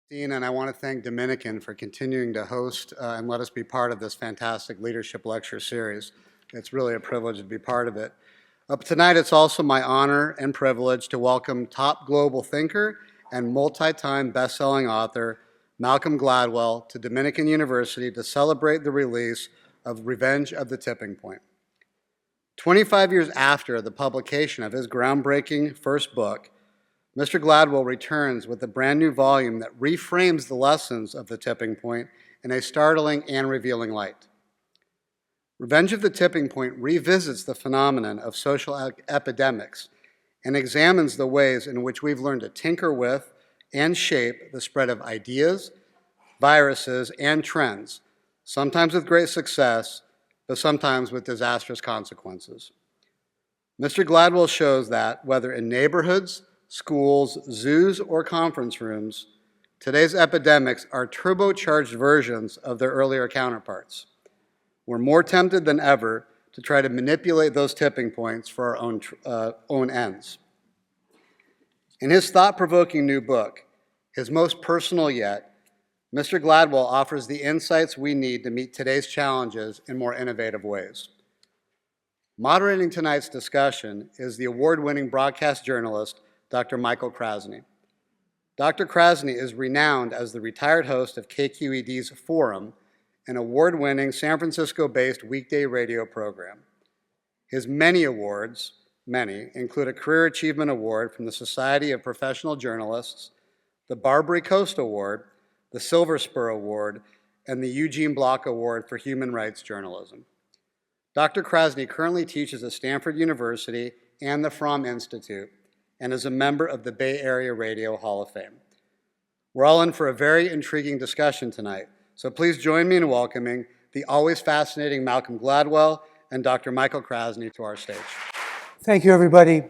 Dean, and I want to thank Dominican for continuing to host and let us be part of this fantastic leadership lecture series. It's really a privilege to be part of it. Tonight, it's also my honor and privilege to welcome top global thinker and multi-time best-selling author Malcolm Gladwell to Dominican University to celebrate the release of Revenge of the Tipping Point. 25 years after the publication of his groundbreaking first book, Mr. Gladwell returns with a brand new volume that reframes the lessons of the tipping point in a startling and revealing light. Revenge of the Tipping Point revisits the phenomenon of social epidemics and examines the ways in which we've learned to tinker with and shape the spread of ideas, viruses, and trends, sometimes with great success, but sometimes with disastrous consequences. Mr. Gladwell shows that, whether in neighborhoods, schools, zoos, or conference rooms, today's epidemics are turbocharged versions of their earlier counterparts. We're more tempted than ever to try to manipulate those tipping points for our own ends. In his thought-provoking new book, his most personal yet, Mr. Gladwell offers the insights we need to meet today's challenges in more innovative ways. Moderating tonight's discussion is the award-winning broadcast journalist, Dr. Michael Krasny. Dr. Krasny is renowned as the retired host of KQED's Forum, an award-winning San Francisco-based weekday radio program. His many awards, include a Career Achievement Award from the Society of Professional Journalists, the Barbary Coast Award, the Silver Spur Award, and the Eugene Block Award for Human Rights Journalism. Dr. Krasny currently teaches at Stanford University and the Fromm Institute, and is a member of the Bay Area Radio Hall of Fame. We're all in for a very intriguing discussion tonight, so please join me in welcoming the always fascinating Malcolm Gladwell and Dr. Michael Krasny to our stage. Thank you, everybody,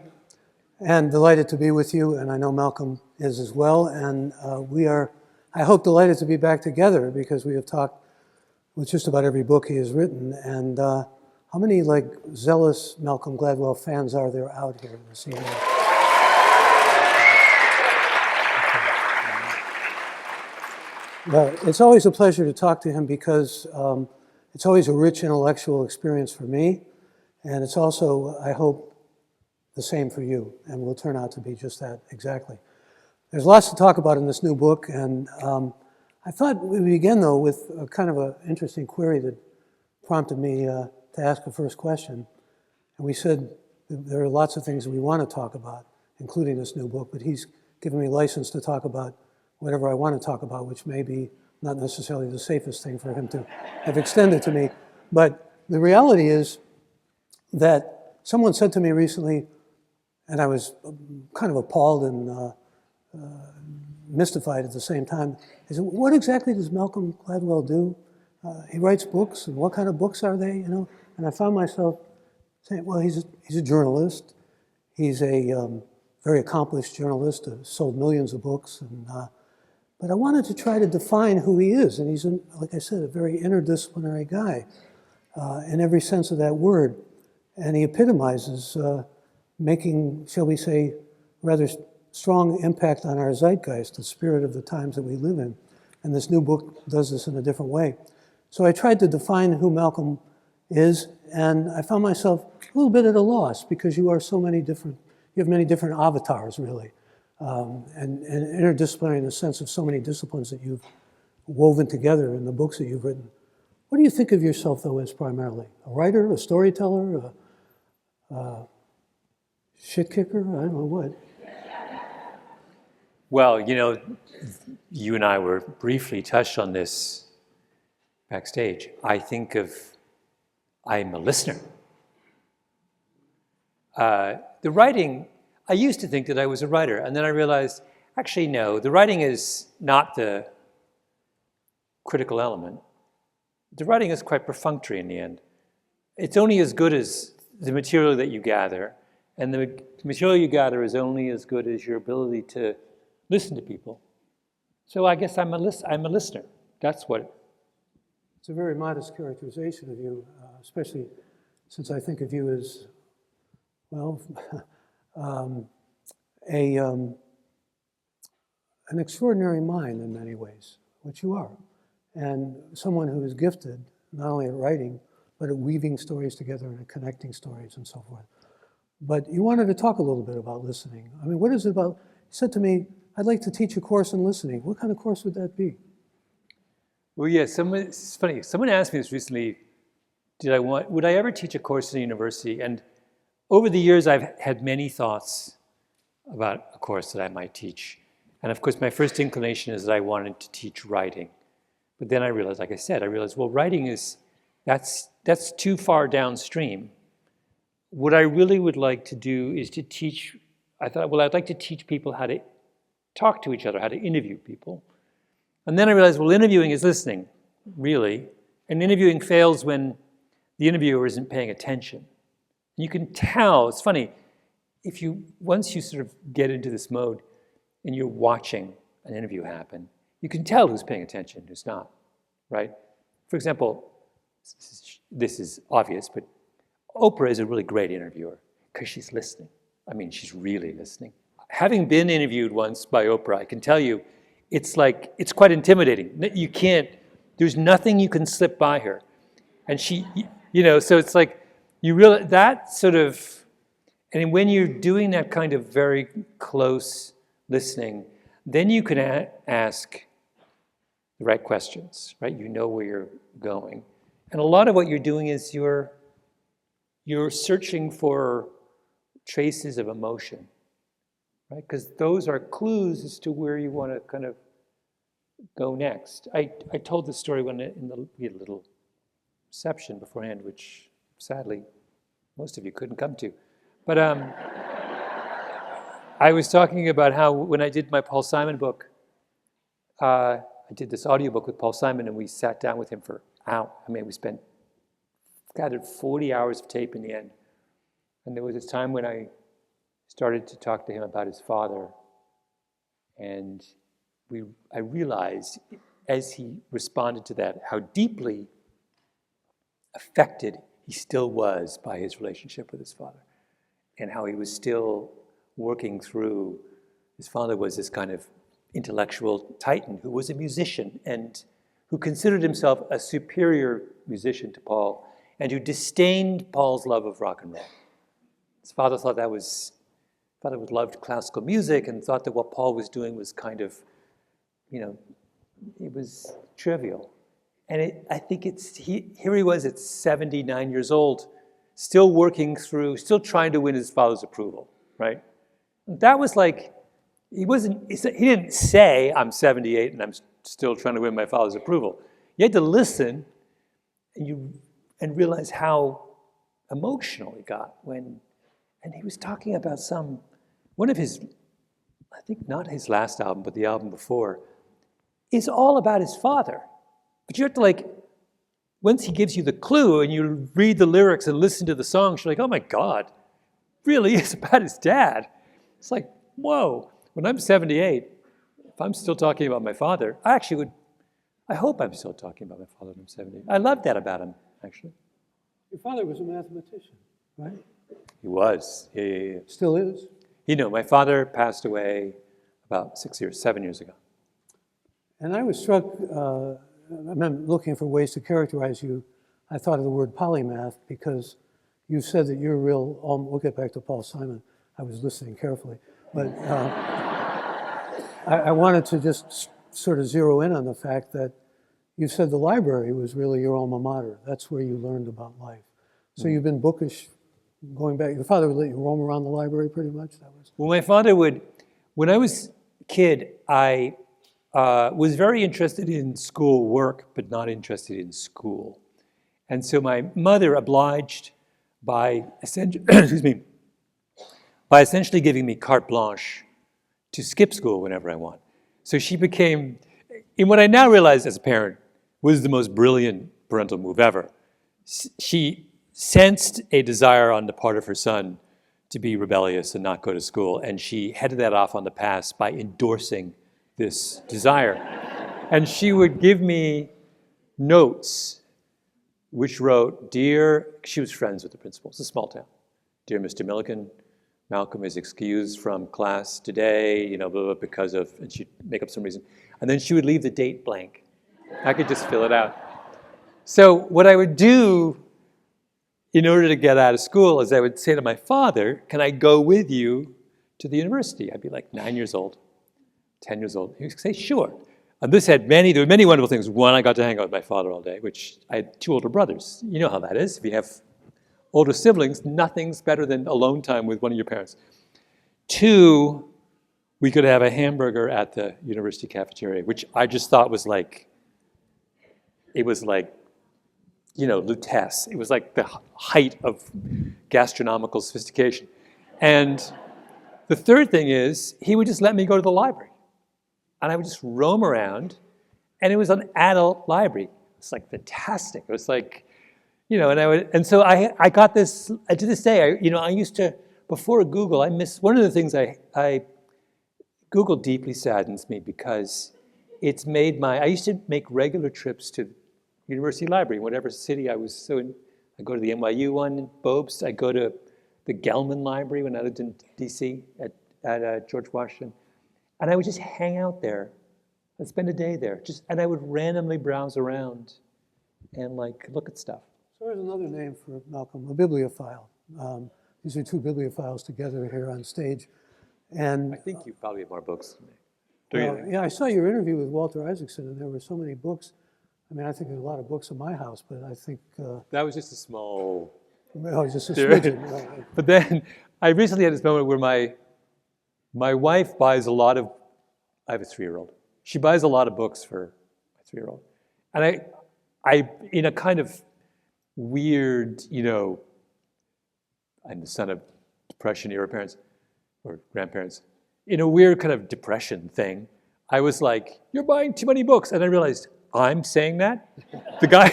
and delighted to be with you, and I know Malcolm is as well, and we are, I hope, delighted to be back together because we have talked with just about every book he has written, and how many zealous Malcolm Gladwell fans are there out here this evening? Well, it's always a pleasure to talk to him because it's always a rich intellectual experience for me, and it's also, I hope, the same for you, and will turn out to be just that exactly. There's lots to talk about in this new book, and I thought we'd begin, though, with a kind of an interesting query that prompted me to ask the first question. And we said there are lots of things that we want to talk about, including this new book, but he's given me license to talk about whatever I want to talk about, which may be not necessarily the safest thing for him to have extended to me. But the reality is that someone said to me recently, and I was kind of appalled and mystified at the same time, he said, what exactly does Malcolm Gladwell do? He writes books, and what kind of books are they, And I found myself saying, well, he's a journalist. He's a very accomplished journalist, sold millions of books, but I wanted to try to define who he is, and he's, like I said, a very interdisciplinary guy in every sense of that word, and he epitomizes making, shall we say, rather strong impact on our zeitgeist, the spirit of the times that we live in, and this new book does this in a different way. So I tried to define who Malcolm is, and I found myself a little bit at a loss because you are so many different, you have many different avatars, really. And interdisciplinary in the sense of so many disciplines that you've woven together in the books that you've written. What do you think of yourself, though, as primarily? A writer, a storyteller, a shit kicker? I don't know what. Well, you and I were briefly touched on this backstage. I'm a listener. The writing, I used to think that I was a writer, and then I realized, actually, no, the writing is not the critical element. The writing is quite perfunctory in the end. It's only as good as the material that you gather, and the material you gather is only as good as your ability to listen to people. So I guess I'm a listener. That's what. It's a very modest characterization of you, especially since I think of you as, well, an extraordinary mind in many ways, which you are, and someone who is gifted not only at writing, but at weaving stories together and at connecting stories and so forth. But you wanted to talk a little bit about listening. I mean, what is it about? You said to me, I'd like to teach a course in listening. What kind of course would that be? Well, yeah, it's funny. Someone asked me this recently, would I ever teach a course in a university? And over the years, I've had many thoughts about a course that I might teach. And of course, my first inclination is that I wanted to teach writing. But then I realized, like I said, well, writing that's too far downstream. What I really would like to do is to teach, I thought, well, I'd like to teach people how to talk to each other, how to interview people. And then I realized, well, interviewing is listening, really. And interviewing fails when the interviewer isn't paying attention. You can tell, it's funny, once you sort of get into this mode and you're watching an interview happen, you can tell who's paying attention, who's not, right? For example, this is obvious, but Oprah is a really great interviewer because she's listening. I mean, she's really listening. Having been interviewed once by Oprah, I can tell you, it's quite intimidating. There's nothing you can slip by her. And she, so it's like, you realize that sort of, and when you're doing that kind of very close listening, then you can ask the right questions, right? You know where you're going. And a lot of what you're doing is you're searching for traces of emotion, right? Because those are clues as to where you want to kind of go next. I told this story when we had a little reception beforehand, which sadly most of you couldn't come to. But I was talking about how when I did my Paul Simon book, I did this audiobook with Paul Simon, and we sat down with him for hours. I mean, we gathered 40 hours of tape in the end. And there was this time when I started to talk to him about his father. And I realized, as he responded to that, how deeply affected he still was by his relationship with his father. And how he was still working through, his father was this kind of intellectual titan who was a musician and who considered himself a superior musician to Paul, and who disdained Paul's love of rock and roll. His father loved classical music and thought that what Paul was doing was kind of, it was trivial. And I think here he was at 79 years old, still working through, still trying to win his father's approval, right? That was like, he didn't say, I'm 78 and I'm still trying to win my father's approval. You had to listen and realize how emotional he got and he was talking about one of his, I think not his last album, but the album before, is all about his father. But you have to once he gives you the clue and you read the lyrics and listen to the songs, you're like, oh my God, really is about his dad. It's like, whoa, when I'm 78, if I'm still talking about my father, I hope I'm still talking about my father when I'm 78. I love that about him, actually. Your father was a mathematician, right? He was, yeah. Still is? My father passed away about 7 years ago. And I was struck, I'm looking for ways to characterize you. I thought of the word polymath because you said that you're we'll get back to Paul Simon. I was listening carefully. But I wanted to just sort of zero in on the fact that you said the library was really your alma mater. That's where you learned about life. So you've been bookish going back. Your father would let you roam around the library pretty much? Well, my father would. When I was a kid, I was very interested in school work, but not interested in school. And so my mother obliged by essentially giving me carte blanche to skip school whenever I want. So she became, in what I now realize as a parent, was the most brilliant parental move ever. She sensed a desire on the part of her son to be rebellious and not go to school, and she headed that off on the pass by endorsing this desire. And she would give me notes which wrote, she was friends with the principal, it's a small town. Dear Mr. Milliken, Malcolm is excused from class today, you know, blah, blah, because of, and she'd make up some reason. And then she would leave the date blank. I could just fill it out. So what I would do in order to get out of school is I would say to my father, can I go with you to the university? I'd be like 9 years old, 10 years old. He would say, sure. And there were many wonderful things. One, I got to hang out with my father all day, which I had 2 older brothers. You know how that is. If you have older siblings, nothing's better than alone time with one of your parents. 2, we could have a hamburger at the university cafeteria, which I just thought was like, it was like, you know, Lutece. It was like the height of gastronomical sophistication. And the third thing is, he would just let me go to the library. And I would just roam around, and it was an adult library. It's like fantastic. It was like, you know, and so I got this, to this day, I used to, before Google, one of the things Google deeply saddens me because it's made I used to make regular trips to university library, whatever city I was. So I go to the NYU one in Bobst. I go to the Gelman Library when I lived in DC at George Washington. And I would just hang out there. I'd spend a day there. And I would randomly browse around and like look at stuff. So there's another name for Malcolm, a bibliophile. These are 2 bibliophiles together here on stage. And I think you probably have more books than me. yeah, I saw your interview with Walter Isaacson, and there were so many books. I mean, I think there's a lot of books in my house, but I think... that was just a small... Oh, just a smidgen. Right. But then I recently had this moment where my wife buys a lot of... I have a 3-year-old. She buys a lot of books for my 3-year-old. And I in a kind of weird, you know, I'm the son of Depression-era parents or grandparents. In a weird kind of depression thing, I was like, you're buying too many books. And I realized, I'm saying that? The guy,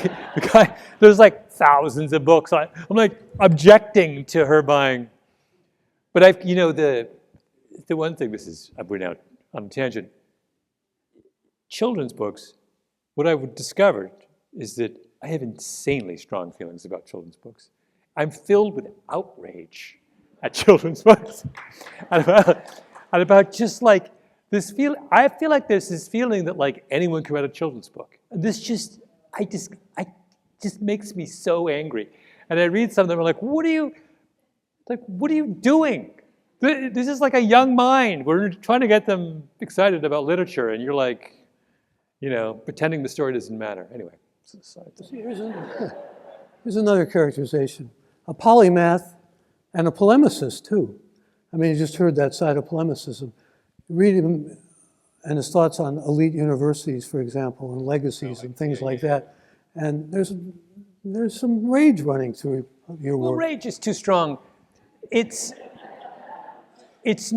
there's like thousands of books. I'm like objecting to her buying. But the one thing, I'm going out on a tangent. Children's books, what I've discovered is that I have insanely strong feelings about children's books. I'm filled with outrage at children's books. and about just like this I feel like there's this feeling that like anyone can write a children's book. And this just makes me so angry. And I read some of them, I'm like, what are you doing? This is like a young mind. We're trying to get them excited about literature, and you're like, you know, pretending the story doesn't matter. Anyway. See, here's another characterization. A polymath and a polemicist, too. I mean, you just heard that side of polemicism. Read him and his thoughts on elite universities, for example, and legacies and things like that. And there's some rage running through your work. Well, rage is too strong. I'm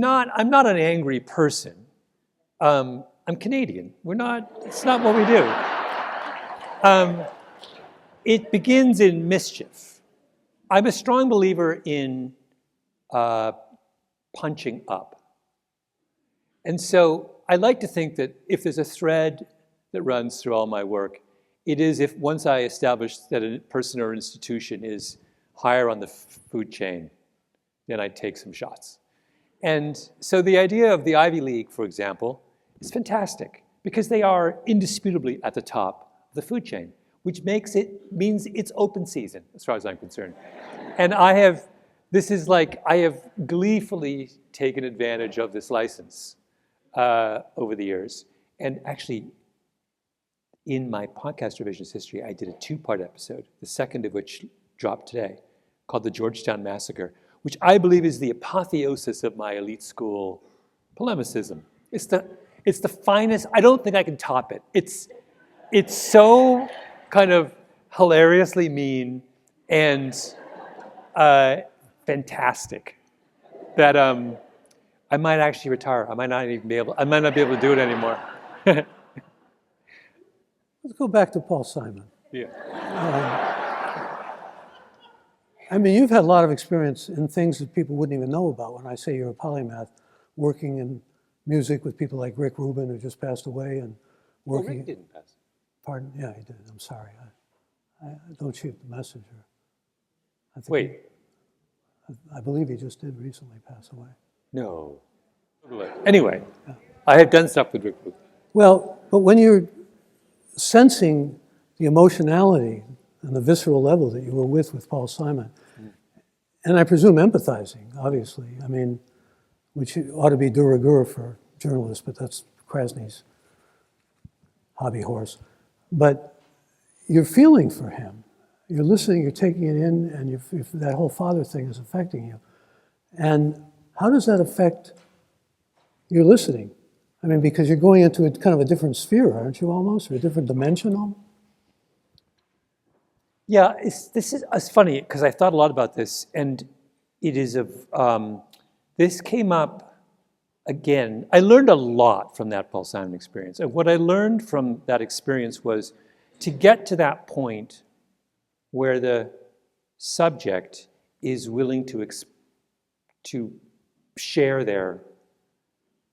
not an angry person. I'm Canadian. It's not what we do. It begins in mischief. I'm a strong believer in punching up. And so I like to think that if there's a thread that runs through all my work, it is if once I establish that a person or institution is higher on the food chain, then I take some shots. And so the idea of the Ivy League, for example, is fantastic because they are indisputably at the top of the food chain, which means it's open season, as far as I'm concerned. And I have gleefully taken advantage of this license over the years. And actually, in my podcast revisionist history, I did a 2-part episode, the second of which dropped today, called The Georgetown Massacre, which I believe is the apotheosis of my elite school polemicism. It's the finest. I don't think I can top it. It's so kind of hilariously mean and fantastic that I might actually retire. I might not be able to do it anymore. Let's go back to Paul Simon. Yeah. I mean, you've had a lot of experience in things that people wouldn't even know about when I say you're a polymath, working in music with people like Rick Rubin, who just passed away, and working... Well, Rick didn't pass. Pardon? Yeah, he did. I'm sorry. I don't shoot the messenger. Wait. I believe he just did recently pass away. No. Anyway, I have done stuff with Rick Booth. Well, but when you're sensing the emotionality and the visceral level that you were with Paul Simon, and I presume empathizing, obviously, I mean, which ought to be de rigueur for journalists, but that's Krasny's hobby horse. But you're feeling for him. You're listening, you're taking it in, and that whole father thing is affecting you. And how does that affect your listening? I mean, because you're going into a kind of a different sphere, aren't you, almost, or a different dimension almost? Yeah, it's funny because I thought a lot about this, and it is this came up again. I learned a lot from that Paul Simon experience, and what I learned from that experience was to get to that point where the subject is willing to share their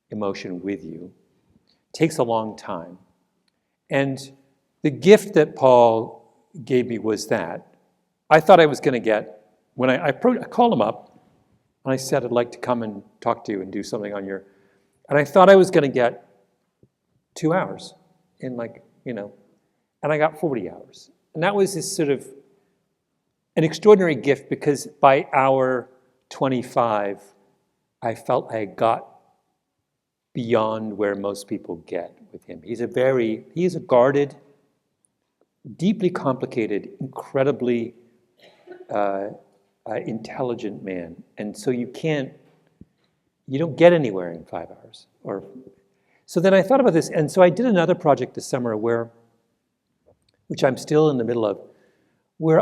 emotion with you takes a long time. And the gift that Paul gave me was that I thought I was going to get, when I called him up and I said, I'd like to come and talk to you and do something on your, and I thought I was going to get 2 hours in and I got 40 hours. And that was this sort of an extraordinary gift because by hour 25, I felt I got beyond where most people get with him. He is a guarded, deeply complicated, incredibly intelligent man. And so you don't get anywhere in 5 hours. So then I thought about this, and so I did another project this summer which I'm still in the middle of, where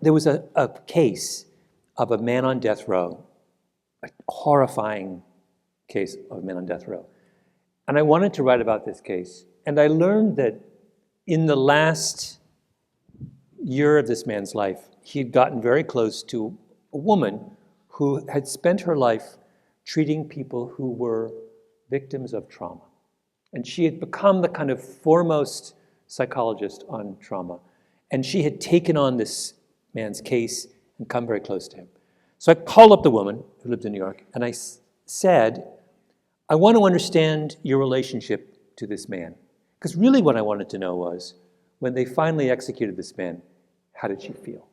there was a case of a man on death row, a horrifying case of a man on death row. And I wanted to write about this case. And I learned that in the last year of this man's life, he'd gotten very close to a woman who had spent her life treating people who were victims of trauma. And she had become the kind of foremost psychologist on trauma. And she had taken on this man's case and come very close to him. So I called up the woman who lived in New York, and I said, I want to understand your relationship to this man. Because really what I wanted to know was, when they finally executed this man, how did she feel?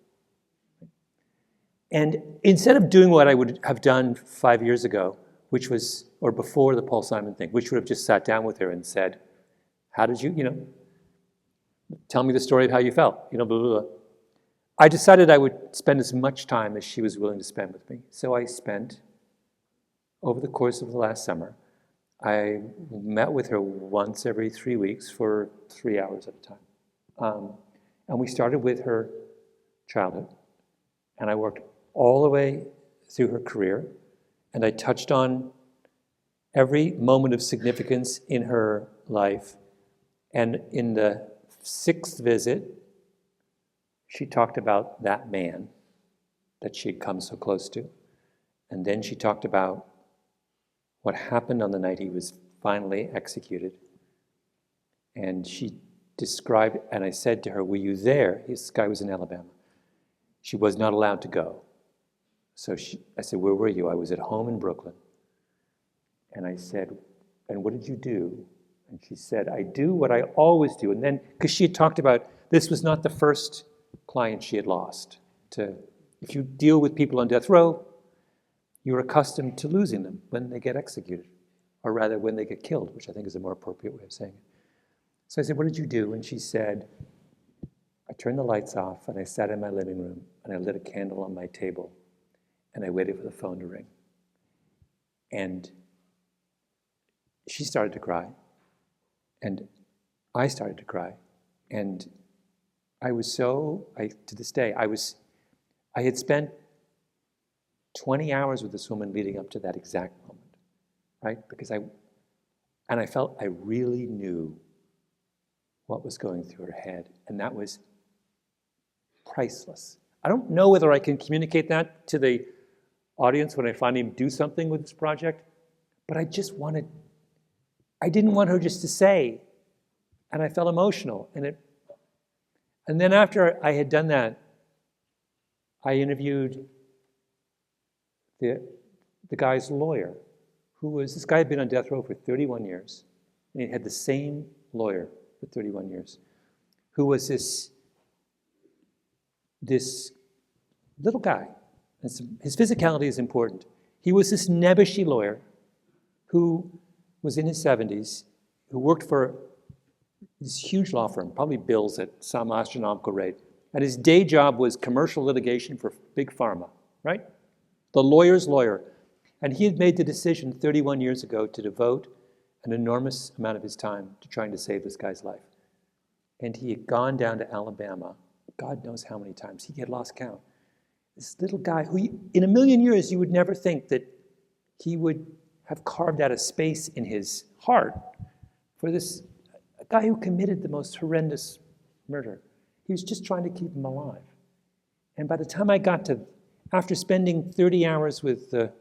And instead of doing what I would have done 5 years ago, which was, or before the Paul Simon thing, which would have just sat down with her and said, how did you, tell me the story of how you felt, blah, blah, blah. I decided I would spend as much time as she was willing to spend with me. So I spent, over the course of the last summer, I met with her once every 3 weeks for 3 hours at a time. And we started with her childhood. And I worked all the way through her career. And I touched on every moment of significance in her life. And in the 6th visit, she talked about that man that she had come so close to. And then she talked about what happened on the night he was finally executed. And she described, and I said to her, were you there? This guy was in Alabama. She was not allowed to go. So I said, where were you? I was at home in Brooklyn. And I said, and what did you do? And she said, I do what I always do. And then, because she had talked about, this was not the first client she had lost. If you deal with people on death row, you're accustomed to losing them when they get executed, or rather when they get killed, which I think is a more appropriate way of saying it. So I said, what did you do? And she said, I turned the lights off and I sat in my living room and I lit a candle on my table and I waited for the phone to ring. And she started to cry and I started to cry. And I was to this day, I had spent 20 hours with this woman leading up to that exact moment, right? Because I felt I really knew what was going through her head, and that was priceless. I don't know whether I can communicate that to the audience when I finally do something with this project, but I didn't want her just to say, and I felt emotional, and then after I had done that, I interviewed the guy's lawyer, this guy had been on death row for 31 years, and he had the same lawyer for 31 years, who was this little guy. His physicality is important. He was this nebbishy lawyer who was in his 70s, who worked for this huge law firm, probably bills at some astronomical rate. And his day job was commercial litigation for big pharma, right? The lawyer's lawyer. And he had made the decision 31 years ago to devote an enormous amount of his time to trying to save this guy's life. And he had gone down to Alabama, God knows how many times. He had lost count. This little guy who, in a million years, you would never think that he would have carved out a space in his heart for this a guy who committed the most horrendous murder. He was just trying to keep him alive. And by the time I got to, after spending 30 hours with the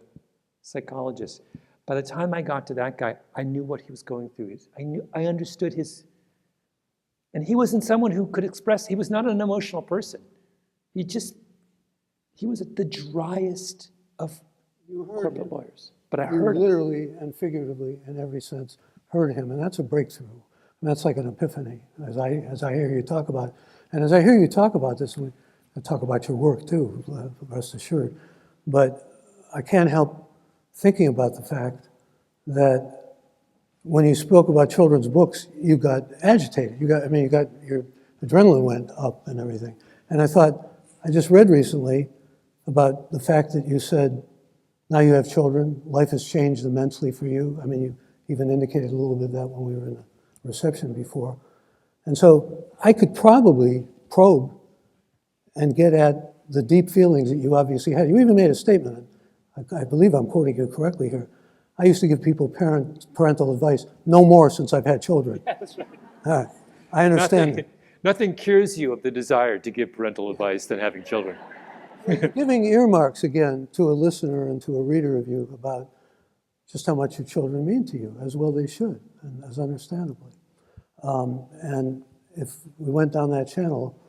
psychologist, by the time I got to that guy, I knew what he was going through. I understood his, and he wasn't someone who could express, he was not an emotional person. He was the driest of corporate lawyers. But I heard him. Literally and figuratively, in every sense, heard him, and that's a breakthrough. And that's like an epiphany, as I hear you talk about it. And as I hear you talk about this, I talk about your work too, rest assured. But I can't help thinking about the fact that when you spoke about children's books, you got agitated. Your adrenaline went up and everything. And I thought, I just read recently about the fact that you said, now you have children, life has changed immensely for you. I mean, you even indicated a little bit of that when we were in the reception before. And so I could probably probe and get at the deep feelings that you obviously had. You even made a statement, I believe I'm quoting you correctly here. I used to give people parental advice, no more since I've had children. Yeah, that's right. All right. I understand. Nothing cures you of the desire to give parental advice than having children. Giving earmarks again to a listener and to a reader of you about just how much your children mean to you, as well they should, and as understandably. And if we went down that channel,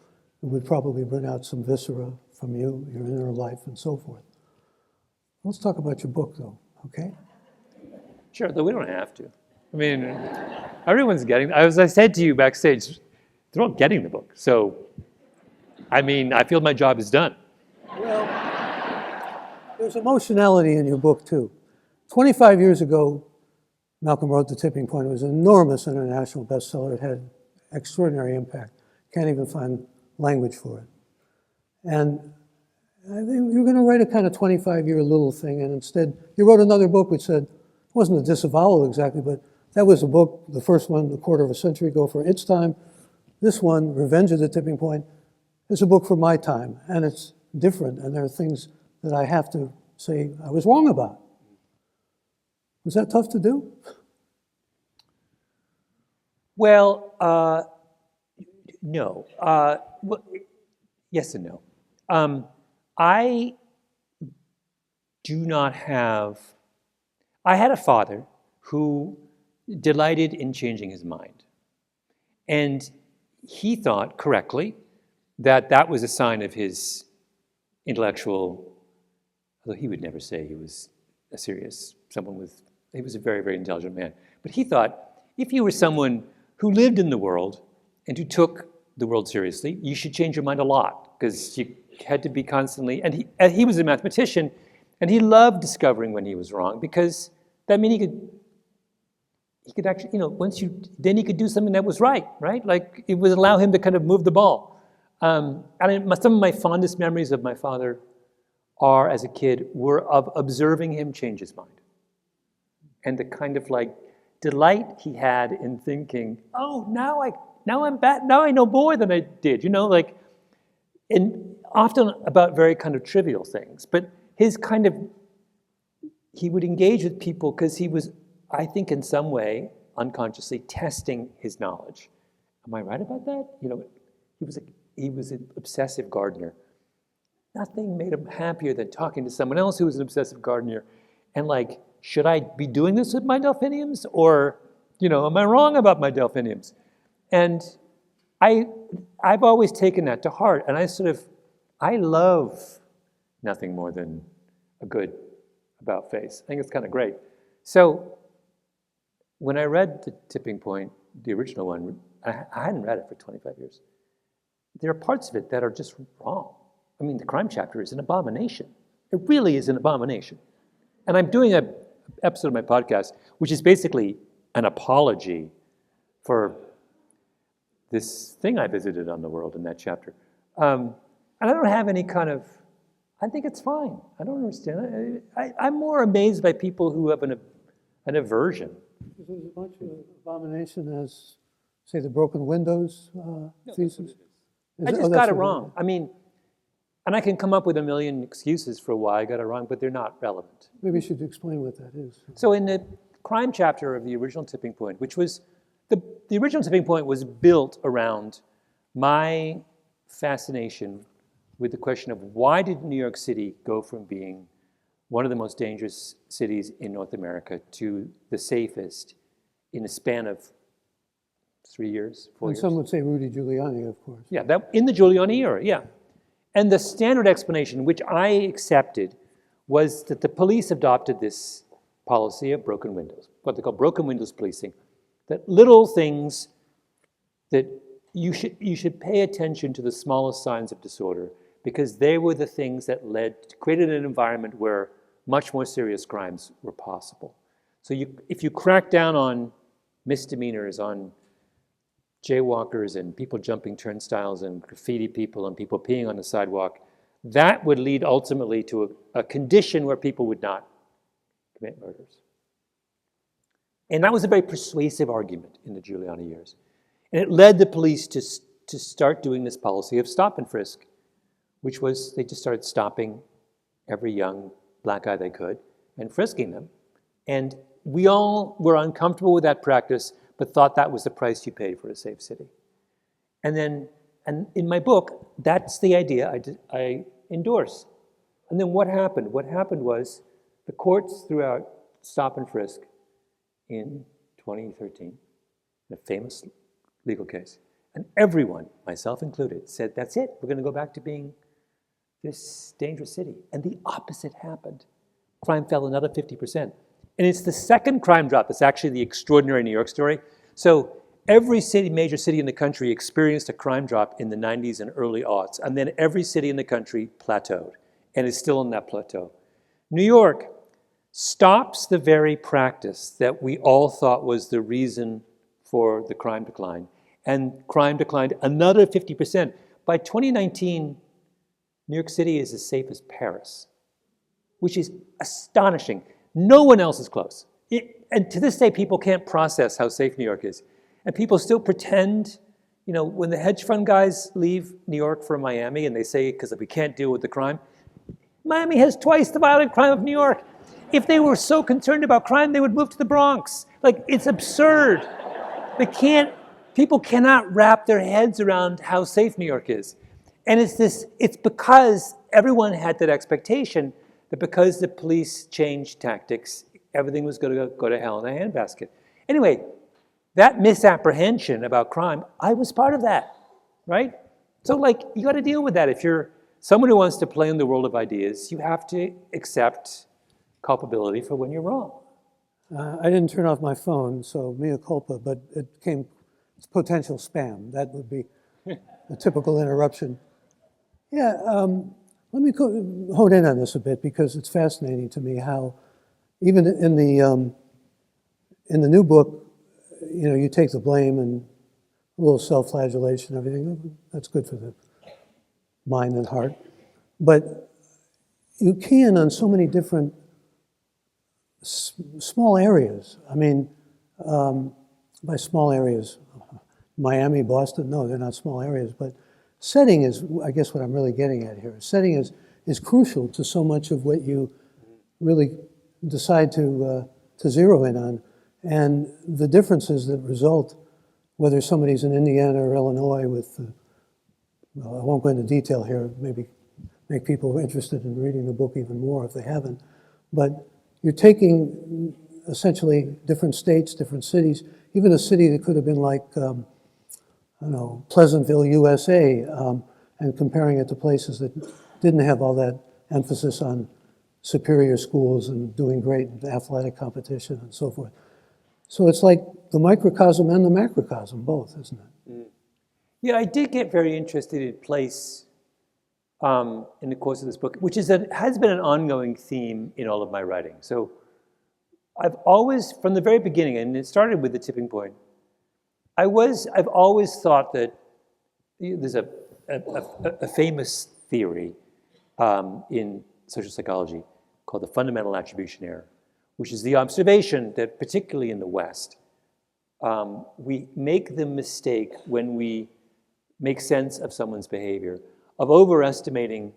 it would probably bring out some viscera from you, your inner life, and so forth. Let's talk about your book, though, okay? Sure, though we don't have to. I mean, everyone's getting, as I said to you backstage, they're all getting the book. So, I mean, I feel my job is done. Well, there's emotionality in your book, too. 25 years ago, Malcolm wrote The Tipping Point. It was an enormous international bestseller. It had extraordinary impact. Can't even find language for it. And I think you were going to write a kind of 25-year little thing, and instead you wrote another book which said, it wasn't a disavowal exactly, but that was a book, the first one, a quarter of a century ago for its time. This one, Revenge of the Tipping Point, is a book for my time, and it's different, and there are things that I have to say I was wrong about. Was that tough to do? Well, no. Well, yes and no. I do not have... I had a father who delighted in changing his mind. And he thought, correctly, that that was a sign of his intellectual... Although he would never say he was a serious, he was a very, very intelligent man. But he thought, if you were someone who lived in the world and who took the world seriously, you should change your mind a lot, because you had to be constantly, and he was a mathematician, and he loved discovering when he was wrong, because that meant he could actually, then he could do something that was right? Like, it would allow him to kind of move the ball. And some of my fondest memories of my father are, as a kid, were of observing him change his mind. And the kind of like delight he had in thinking, oh, now I know more than I did, and often about very kind of trivial things. But he would engage with people because he was, I think in some way, unconsciously testing his knowledge. Am I right about that? He was an obsessive gardener. Nothing made him happier than talking to someone else who was an obsessive gardener and like, should I be doing this with my delphiniums? Or, am I wrong about my delphiniums? And I've always taken that to heart. And I sort of I love nothing more than a good about face. I think it's kind of great. So when I read The Tipping Point, the original one, I hadn't read it for 25 years. There are parts of it that are just wrong. I mean, the crime chapter is an abomination. It really is an abomination. And I'm doing an episode of my podcast, which is basically an apology for this thing I visited on the world in that chapter. And I don't have any kind of, I think it's fine. I don't understand. I'm more amazed by people who have an aversion. There's as much abomination as, say, the broken windows thesis? I just got it wrong. I mean, and I can come up with a million excuses for why I got it wrong, but they're not relevant. Maybe you should explain what that is. So in the crime chapter of the original Tipping Point, which was, the original Tipping Point was built around my fascination with the question of why did New York City go from being one of the most dangerous cities in North America to the safest in a span of 3 years, 4 years? And some would say Rudy Giuliani, of course. Yeah, that, in the Giuliani era, yeah. And the standard explanation, which I accepted, was that the police adopted this policy of broken windows, what they call broken windows policing, that little things that you should pay attention to the smallest signs of disorder because they were the things that created an environment where much more serious crimes were possible. So if you crack down on misdemeanors, on jaywalkers and people jumping turnstiles and graffiti people and people peeing on the sidewalk, that would lead ultimately to a condition where people would not commit murders. And that was a very persuasive argument in the Giuliani years. And it led the police to start doing this policy of stop and frisk, which was they just started stopping every young black guy they could and frisking them. And we all were uncomfortable with that practice, but thought that was the price you paid for a safe city. And in my book, that's the idea I endorse. And then what happened? What happened was the courts threw out stop and frisk in 2013, in a famous legal case. And everyone, myself included, said, that's it, we're going to go back to being this dangerous city. And the opposite happened. Crime fell another 50%. And it's the second crime drop that's actually the extraordinary New York story. So every major city in the country experienced a crime drop in the 90s and early aughts. And then every city in the country plateaued and is still on that plateau. New York stops the very practice that we all thought was the reason for the crime decline. And crime declined another 50%. By 2019, New York City is as safe as Paris, which is astonishing. No one else is close. And to this day, people can't process how safe New York is. And people still pretend, when the hedge fund guys leave New York for Miami and they say, because we can't deal with the crime, Miami has twice the violent crime of New York. If they were so concerned about crime, they would move to the Bronx. It's absurd. People cannot wrap their heads around how safe New York is. And it's because everyone had that expectation that because the police changed tactics, everything was going to go to hell in a handbasket. Anyway, that misapprehension about crime, I was part of that, right? So you got to deal with that. If you're someone who wants to play in the world of ideas, you have to accept culpability for when you're wrong. I didn't turn off my phone, so mea culpa, but it's potential spam. That would be a typical interruption. Yeah, let me hone in on this a bit because it's fascinating to me how even in the new book, you take the blame and a little self-flagellation, everything. That's good for the mind and heart. But you can on so many different small areas. I mean, by small areas, Miami, Boston, no, they're not small areas, but setting is, I guess, what I'm really getting at here. Setting is crucial to so much of what you really decide to zero in on. And the differences that result, whether somebody's in Indiana or Illinois with, well, I won't go into detail here, maybe make people interested in reading the book even more if they haven't. But you're taking essentially different states, different cities, even a city that could have been like, Pleasantville, USA, and comparing it to places that didn't have all that emphasis on superior schools and doing great in athletic competition and so forth. So it's like the microcosm and the macrocosm, both, isn't it? Yeah, I did get very interested in place in the course of this book, which has been an ongoing theme in all of my writing. So I've always, from the very beginning, and it started with The Tipping Point, I've always thought that there's a famous theory in social psychology called the fundamental attribution error, which is the observation that, particularly in the West, we make the mistake when we make sense of someone's behavior of overestimating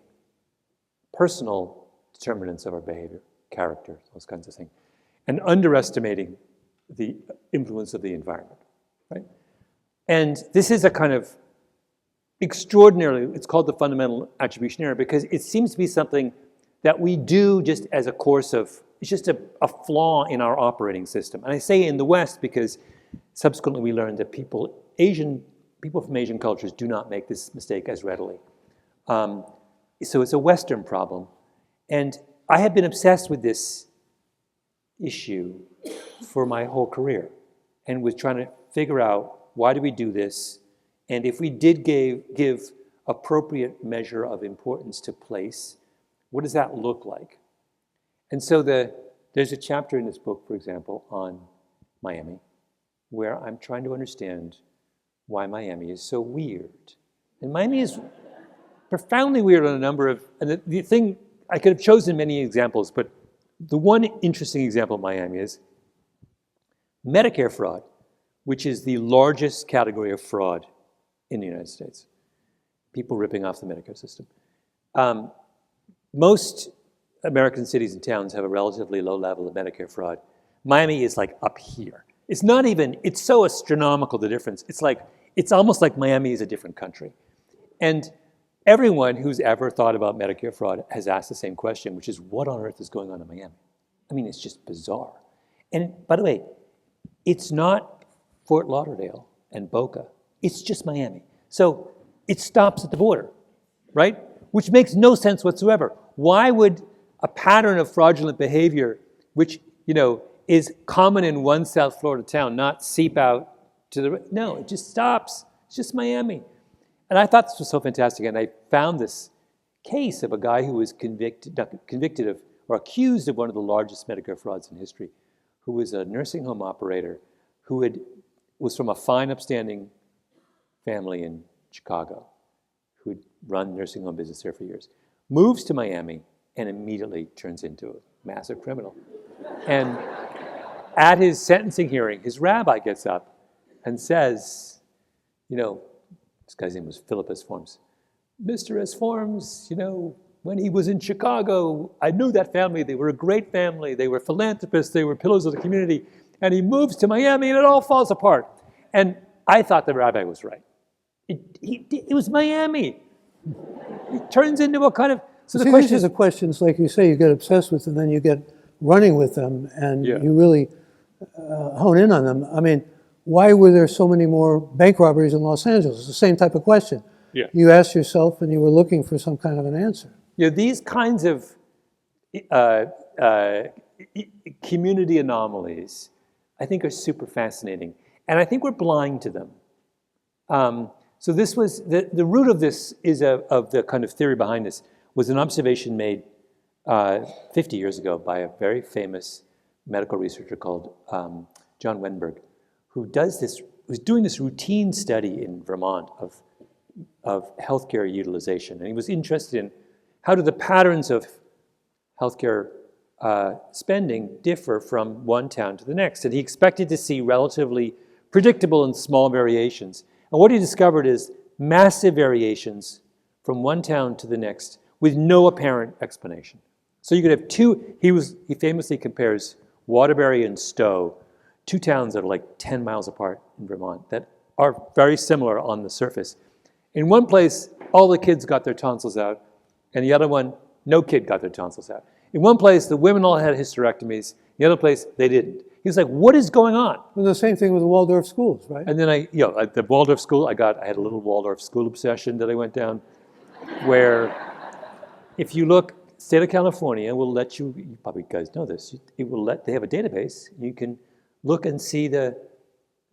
personal determinants of our behavior, character, those kinds of things, and underestimating the influence of the environment, right? And this is a kind of extraordinarily, it's called the fundamental attribution error because it seems to be something that we do just as a course of, it's just a flaw in our operating system. And I say in the West because subsequently we learned that people from Asian cultures do not make this mistake as readily. So it's a Western problem. And I have been obsessed with this issue for my whole career and was trying to figure out why do we do this? And if we did give appropriate measure of importance to place, what does that look like? And so there's a chapter in this book, for example, on Miami, where I'm trying to understand why Miami is so weird. And Miami is profoundly weird on a number of, and the thing, I could have chosen many examples, but the one interesting example of Miami is Medicare fraud, which is the largest category of fraud in the United States. People ripping off the Medicare system. Most American cities and towns have a relatively low level of Medicare fraud. Miami is like up here. It's not even, it's so astronomical, the difference. It's almost like Miami is a different country. And everyone who's ever thought about Medicare fraud has asked the same question, which is what on earth is going on in Miami? I mean, it's just bizarre. And by the way, it's not Fort Lauderdale and Boca. It's just Miami. So it stops at the border, right? Which makes no sense whatsoever. Why would a pattern of fraudulent behavior, which, is common in one South Florida town, not seep out to the, no, it just stops. It's just Miami. And I thought this was so fantastic. And I found this case of a guy who was convicted of, or accused of one of the largest Medicare frauds in history, who was a nursing home operator who was from a fine, upstanding family in Chicago, who had run nursing home business there for years, moves to Miami and immediately turns into a massive criminal. And at his sentencing hearing, his rabbi gets up and says, this guy's name was Philip S. Forms. Mr. S. Forms, when he was in Chicago, I knew that family. They were a great family. They were philanthropists. They were pillars of the community. And he moves to Miami and it all falls apart. And I thought the rabbi was right. It was Miami. It turns into a kind of, so the question these are the questions, like you say, you get obsessed with and then you get running with them and you really hone in on them. I mean, why were there so many more bank robberies in Los Angeles? It's the same type of question. Yeah. You asked yourself and you were looking for some kind of an answer. These kinds of community anomalies, I think, are super fascinating. And I think we're blind to them. So this was, the root of this is of the kind of theory behind this was an observation made 50 years ago by a very famous medical researcher called John Wenberg, who's doing this routine study in Vermont of healthcare utilization. And he was interested in how do the patterns of healthcare spending differ from one town to the next. And he expected to see relatively predictable and small variations. And what he discovered is massive variations from one town to the next with no apparent explanation. So you could have he famously compares Waterbury and Stowe, two towns that are like 10 miles apart in Vermont that are very similar on the surface. In one place, all the kids got their tonsils out, and the other one, no kid got their tonsils out. In one place, the women all had hysterectomies. The other place, they didn't. He was like, what is going on? Well, the same thing with the Waldorf schools, right? And then at the Waldorf school, I had a little Waldorf school obsession that I went down. where if you look, state of California will let you probably guys know this, they have a database, you can look and see the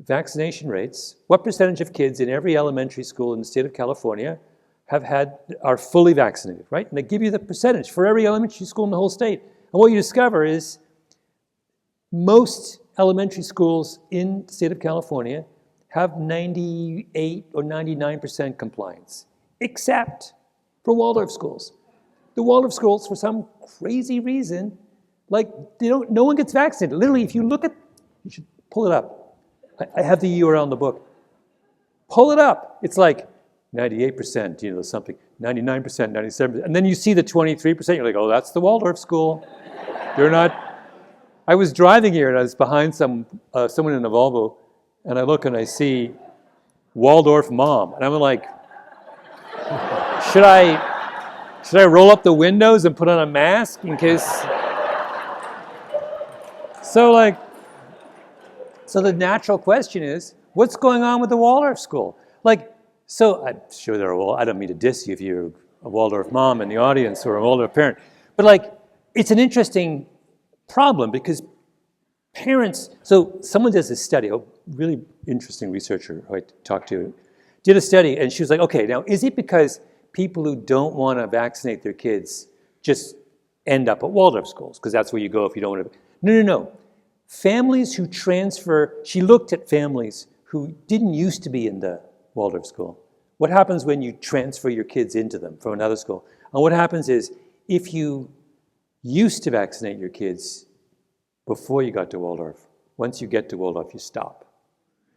vaccination rates, what percentage of kids in every elementary school in the state of California are fully vaccinated, right? And they give you the percentage for every elementary school in the whole state. And what you discover is most elementary schools in the state of California have 98 or 99% compliance, except for Waldorf schools. The Waldorf schools, for some crazy reason, like no one gets vaccinated. Literally, if you look at, you should pull it up. I have the URL in the book. Pull it up. It's like 98%, something, 99%, 97%. And then you see the 23%, you're like, oh, that's the Waldorf school. They're not. I was driving here and I was behind someone in a Volvo, and I look and I see Waldorf mom. And I'm like, should I roll up the windows and put on a mask in case? So the natural question is, what's going on with the Waldorf school? So I'm sure I don't mean to diss you if you're a Waldorf mom in the audience or a Waldorf parent, but it's an interesting problem because parents, so someone does this study, a really interesting researcher who I talked to, did a study and she was like, okay, now is it because people who don't want to vaccinate their kids just end up at Waldorf schools because that's where you go if you don't want to? No. Families who transfer, she looked at families who didn't used to be in the Waldorf school. What happens when you transfer your kids into them from another school? And what happens is if you used to vaccinate your kids before you got to Waldorf, once you get to Waldorf, you stop.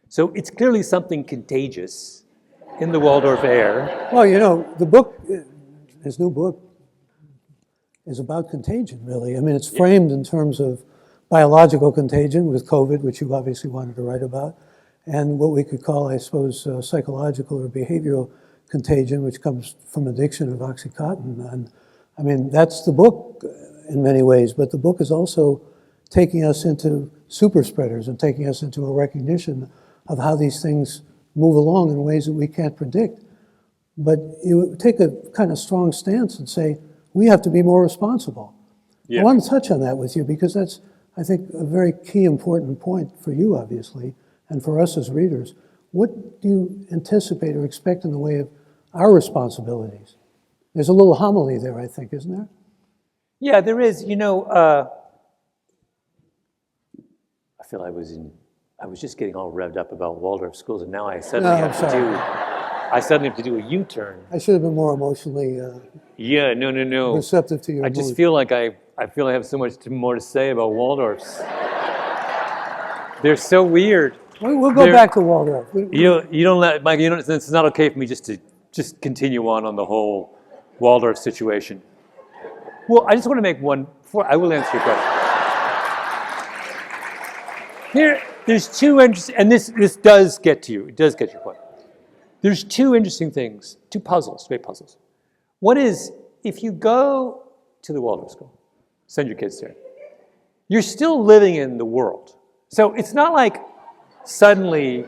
So it's clearly something contagious in the Waldorf air. Well, the book, his new book, is about contagion, really. I mean, it's framed in terms of biological contagion with COVID, which you obviously wanted to write about, and what we could call, I suppose, psychological or behavioral contagion, which comes from addiction of OxyContin. And I mean, that's the book in many ways, but the book is also taking us into super spreaders and taking us into a recognition of how these things move along in ways that we can't predict. But you take a kind of strong stance and say, we have to be more responsible. Yeah. I want to touch on that with you because that's, I think, a very key important point for you, obviously, and for us as readers. What do you anticipate or expect in the way of our responsibilities? There's a little homily there, I think, isn't there? Yeah, there is. I feel I was just getting all revved up about Waldorf schools, and now I suddenly have to do a U-turn. I should have been more emotionally no. receptive to your I mood. just feel like I have so much more to say about Waldorfs. They're so weird. We'll go back to Waldorf. You don't let Mike. It's not okay for me just to continue on the whole Waldorf situation. Well, I just want to make one. Before I will answer your question. There's two interesting, and this does get to you. It does get your point. There's two interesting things, two puzzles, great puzzles. One is if you go to the Waldorf school, send your kids there, you're still living in the world. So it's not like suddenly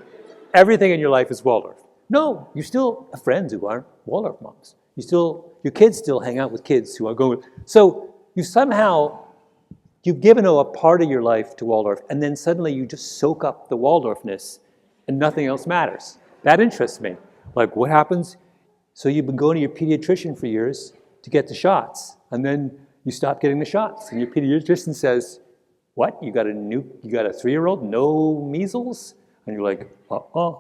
everything in your life is Waldorf. No, you still have friends who aren't Waldorf moms. Your kids still hang out with kids who are going. So you've given a part of your life to Waldorf, and then suddenly you just soak up the Waldorfness, and nothing else matters. That interests me. Like, what happens? So you've been going to your pediatrician for years to get the shots, and then you stop getting the shots, and your pediatrician says, "What? You got a 3-year-old? No measles?" And you're like, "Uh-uh."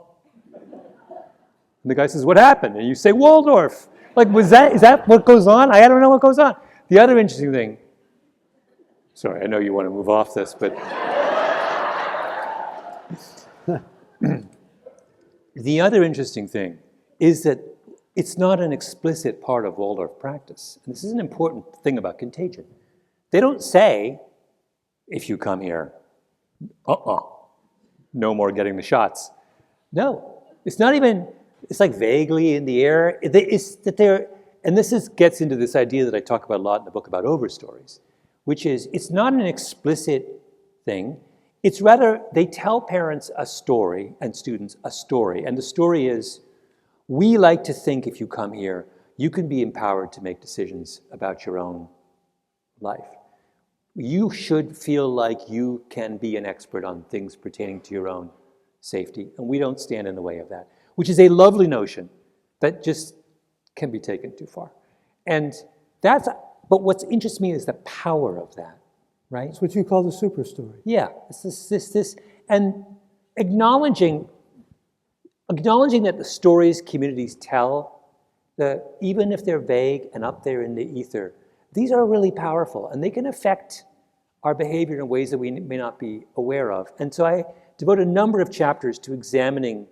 And the guy says, "What happened?" And you say, "Waldorf." Like, is that what goes on? I don't know what goes on. The other interesting thing. Sorry, I know you want to move off this, but the other interesting thing is that it's not an explicit part of Waldorf practice. And this is an important thing about contagion. They don't say, if you come here, no more getting the shots. No, it's not even, it's like vaguely in the air. It's that and this gets into this idea that I talk about a lot in the book about overstories, which is it's not an explicit thing. It's rather they tell parents a story and students a story. And the story is, we like to think if you come here, you can be empowered to make decisions about your own life. You should feel like you can be an expert on things pertaining to your own safety, and we don't stand in the way of that, which is a lovely notion that just can be taken too far. And but what's interests me is the power of that, right? It's what you call the super story. Yeah, it's this, and acknowledging that the stories communities tell, that even if they're vague and up there in the ether, these are really powerful, and they can affect our behavior in ways that we may not be aware of. And so I devote a number of chapters to examining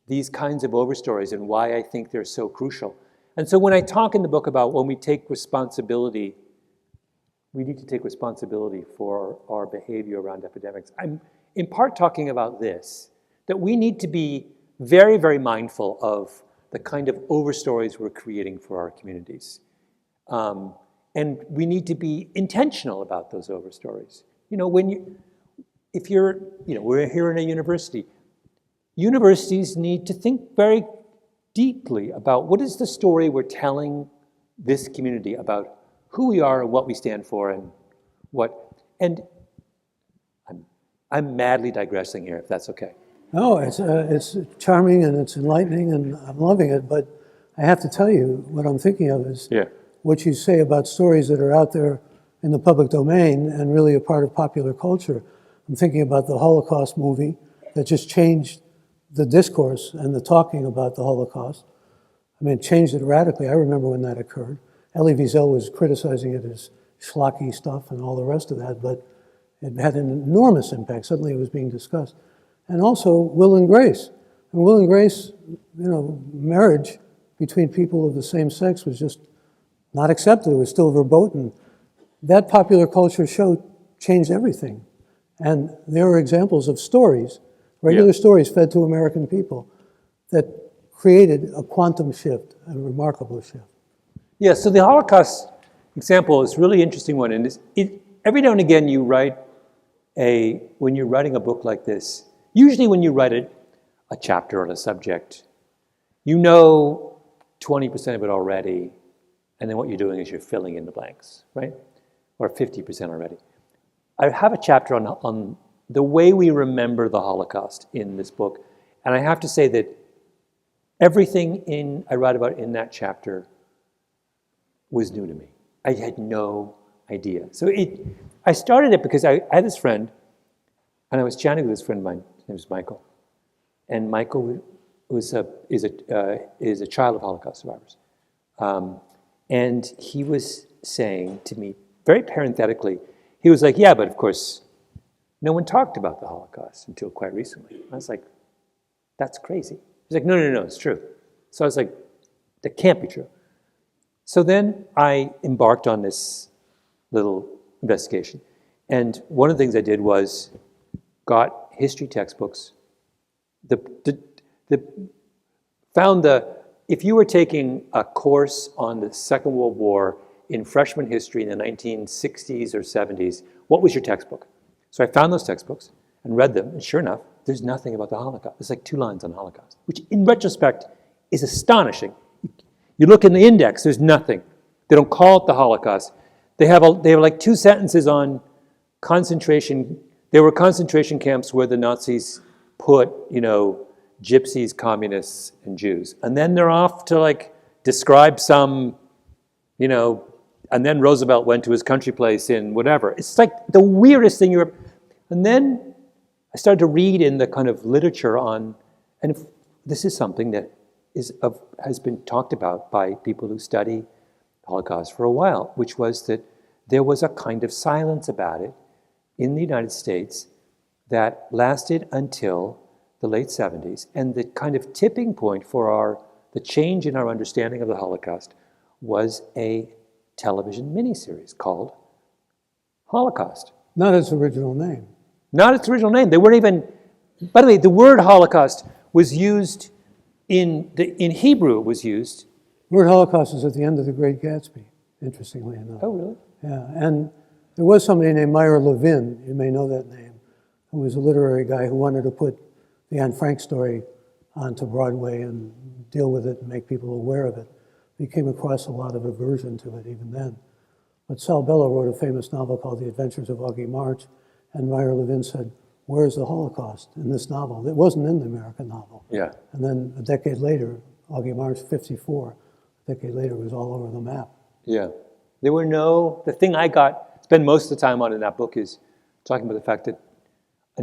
these kinds of overstories and why I think they're so crucial. And so when I talk in the book about when we take responsibility, we need to take responsibility for our behavior around epidemics, I'm in part talking about this, that we need to be very, very mindful of the kind of overstories we're creating for our communities. And we need to be intentional about those overstories. You know, we're here in a university. Universities need to think very deeply about what is the story we're telling this community about who we are and what we stand for and what. And I'm madly digressing here, if that's okay. No, it's charming and it's enlightening and I'm loving it, but I have to tell you what I'm thinking of is what you say about stories that are out there in the public domain and really a part of popular culture. I'm thinking about the Holocaust movie that just changed the discourse and the talking about the Holocaust. I mean, it changed it radically. I remember when that occurred. Elie Wiesel was criticizing it as schlocky stuff and all the rest of that, but it had an enormous impact. Suddenly it was being discussed. And also Will and Grace. And Will and Grace, marriage between people of the same sex was just not accepted. It was still verboten. That popular culture show changed everything. And there are examples of stories, regular stories fed to American people that created a quantum shift, a remarkable shift. Yeah, so the Holocaust example is a really interesting one. And every now and again you write when you're writing a book like this, usually when you write a chapter on a subject, you know 20% of it already, and then what you're doing is you're filling in the blanks, right? Or 50% already. I have a chapter on the way we remember the Holocaust in this book, and I have to say that everything I write about in that chapter was new to me. I had no idea. So I started it because I had this friend, and I was chatting with this friend of mine. His name was Michael, and Michael is a child of Holocaust survivors, and he was saying to me very parenthetically, he was like, "Yeah, but of course, no one talked about the Holocaust until quite recently." I was like, "That's crazy." He's like, "No, it's true." So I was like, "That can't be true." So then I embarked on this little investigation. And one of the things I did was got history textbooks, if you were taking a course on the Second World War in freshman history in the 1960s or 70s, what was your textbook? So I found those textbooks and read them, and sure enough, there's nothing about the Holocaust. There's like 2 lines on the Holocaust, which in retrospect is astonishing. You look in the index, there's nothing. They don't call it the Holocaust. They have like 2 sentences on concentration. There were concentration camps where the Nazis put, gypsies, communists, and Jews. And then they're off to like describe some, and then Roosevelt went to his country place in whatever. It's like the weirdest thing you ever. And then I started to read in the kind of literature on, and this is something that has been talked about by people who study Holocaust for a while, which was that there was a kind of silence about it in the United States that lasted until the late 70s. And the kind of tipping point for the change in our understanding of the Holocaust was a television miniseries called Holocaust. Not its original name. Not its original name. They weren't even, by the way, the word Holocaust was used in Hebrew, it was used. The word Holocaust is at the end of The Great Gatsby, interestingly enough. Oh, really? Yeah, and there was somebody named Meyer Levin, you may know that name, who was a literary guy who wanted to put the Anne Frank story onto Broadway and deal with it and make people aware of it. he came across a lot of aversion to it even then. But Sal Bellow wrote a famous novel called The Adventures of Augie March, and Meyer Levin said, "Where's the Holocaust in this novel?" It wasn't in the American novel. Yeah. And then a decade later, Augie March, 54, a decade later, it was all over the map. Yeah. There were the thing I spend most of the time on in that book is talking about the fact that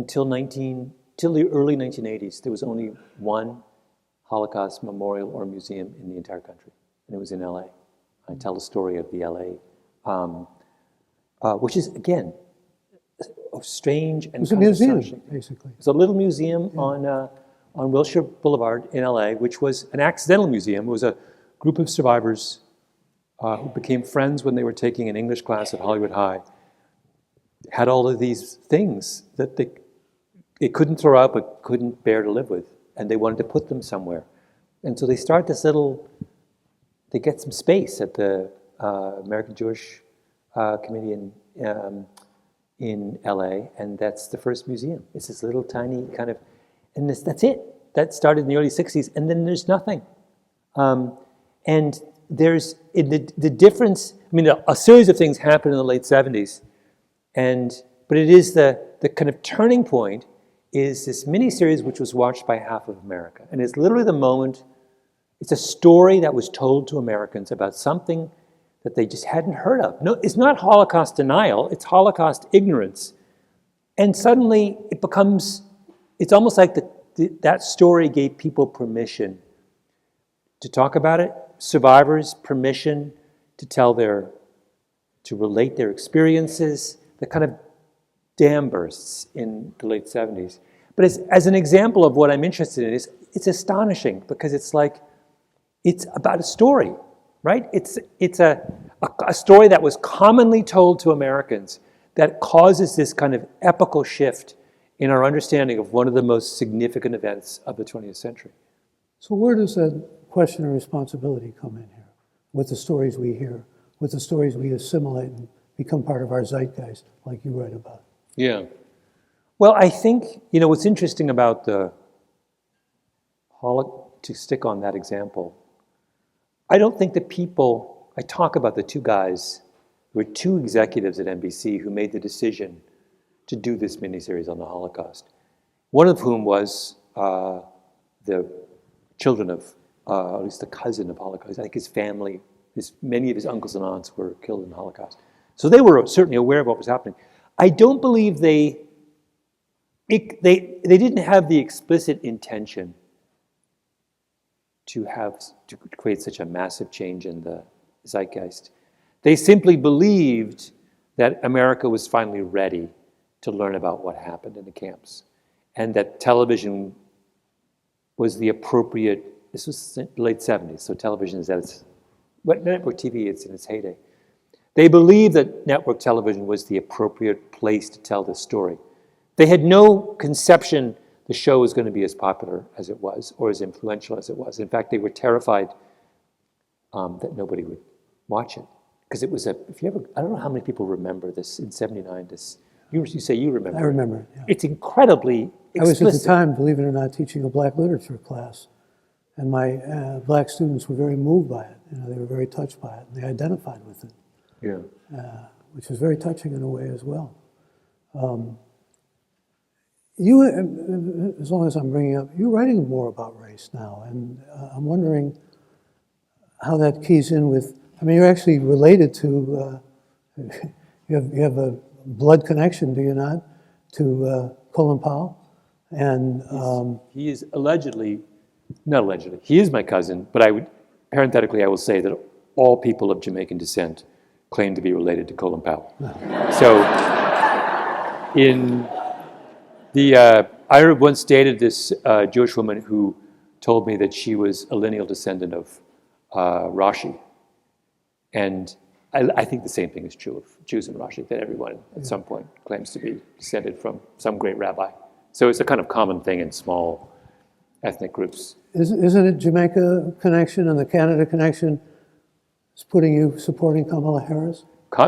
till the early 1980s, there was only one Holocaust memorial or museum in the entire country, and it was in LA. I tell the story of the LA, which is, again, strange and It was a kind of museum, astonishing. basically. It's a little museum on Wilshire Boulevard in LA, which was an accidental museum. It was a group of survivors who became friends when they were taking an English class at Hollywood High, had all of these things that they couldn't throw out but couldn't bear to live with, and they wanted to put them somewhere. And so they start they get some space at the American Jewish Committee in LA, and that's the first museum. It's this little tiny kind of, and that's it. That started in the early 60s, and then there's nothing. And there's the difference, I mean, a series of things happened in the late 70s, but it is the kind of turning point is this miniseries which was watched by half of America. And it's literally the moment, it's a story that was told to Americans about something that they just hadn't heard of. No, it's not Holocaust denial, it's Holocaust ignorance. And suddenly it's almost like that story gave people permission to talk about it, survivors permission to relate their experiences, the kind of dam bursts in the late 70s. But as an example of what I'm interested in, it's astonishing because it's about a story, right? It's a story that was commonly told to Americans that causes this kind of epochal shift in our understanding of one of the most significant events of the 20th century. So where does that question of responsibility come in here? With the stories we hear, with the stories we assimilate and become part of our zeitgeist, like you write about. Yeah. Well, I think, what's interesting about to stick on that example, I don't think I talk about the two guys, there were two executives at NBC who made the decision to do this miniseries on the Holocaust. One of whom was the children of, at least the cousin of Holocaust. I think his family, many of his uncles and aunts were killed in the Holocaust. So they were certainly aware of what was happening. I don't believe they didn't have the explicit intention to create such a massive change in the zeitgeist. They simply believed that America was finally ready to learn about what happened in the camps, and that television was the appropriate, this was the late 70s, so television is network TV, it's in its heyday. They believed that network television was the appropriate place to tell this story. They had no conception the show was going to be as popular as it was, or as influential as it was. In fact, they were terrified that nobody would watch it. Because it was I don't know how many people remember this in 79, you say you remember. I remember it, yeah. It's incredibly explicit. I was at the time, believe it or not, teaching a black literature class, and my black students were very moved by it. They were very touched by it, and they identified with it. Yeah. Which was very touching in a way as well. You, as long as I'm bringing up, you're writing more about race now, and I'm wondering how that keys in with, you're actually related to, you have a blood connection, do you not, to Colin Powell? And he is not allegedly, he is my cousin, but parenthetically, I will say that all people of Jamaican descent claim to be related to Colin Powell. So, I once dated this Jewish woman who told me that she was a lineal descendant of Rashi. And I think the same thing is true of Jews and Rashi, that everyone at some point claims to be descended from some great rabbi. So it's a kind of common thing in small ethnic groups. Isn't it Jamaica connection and the Canada connection is putting you supporting Kamala Harris?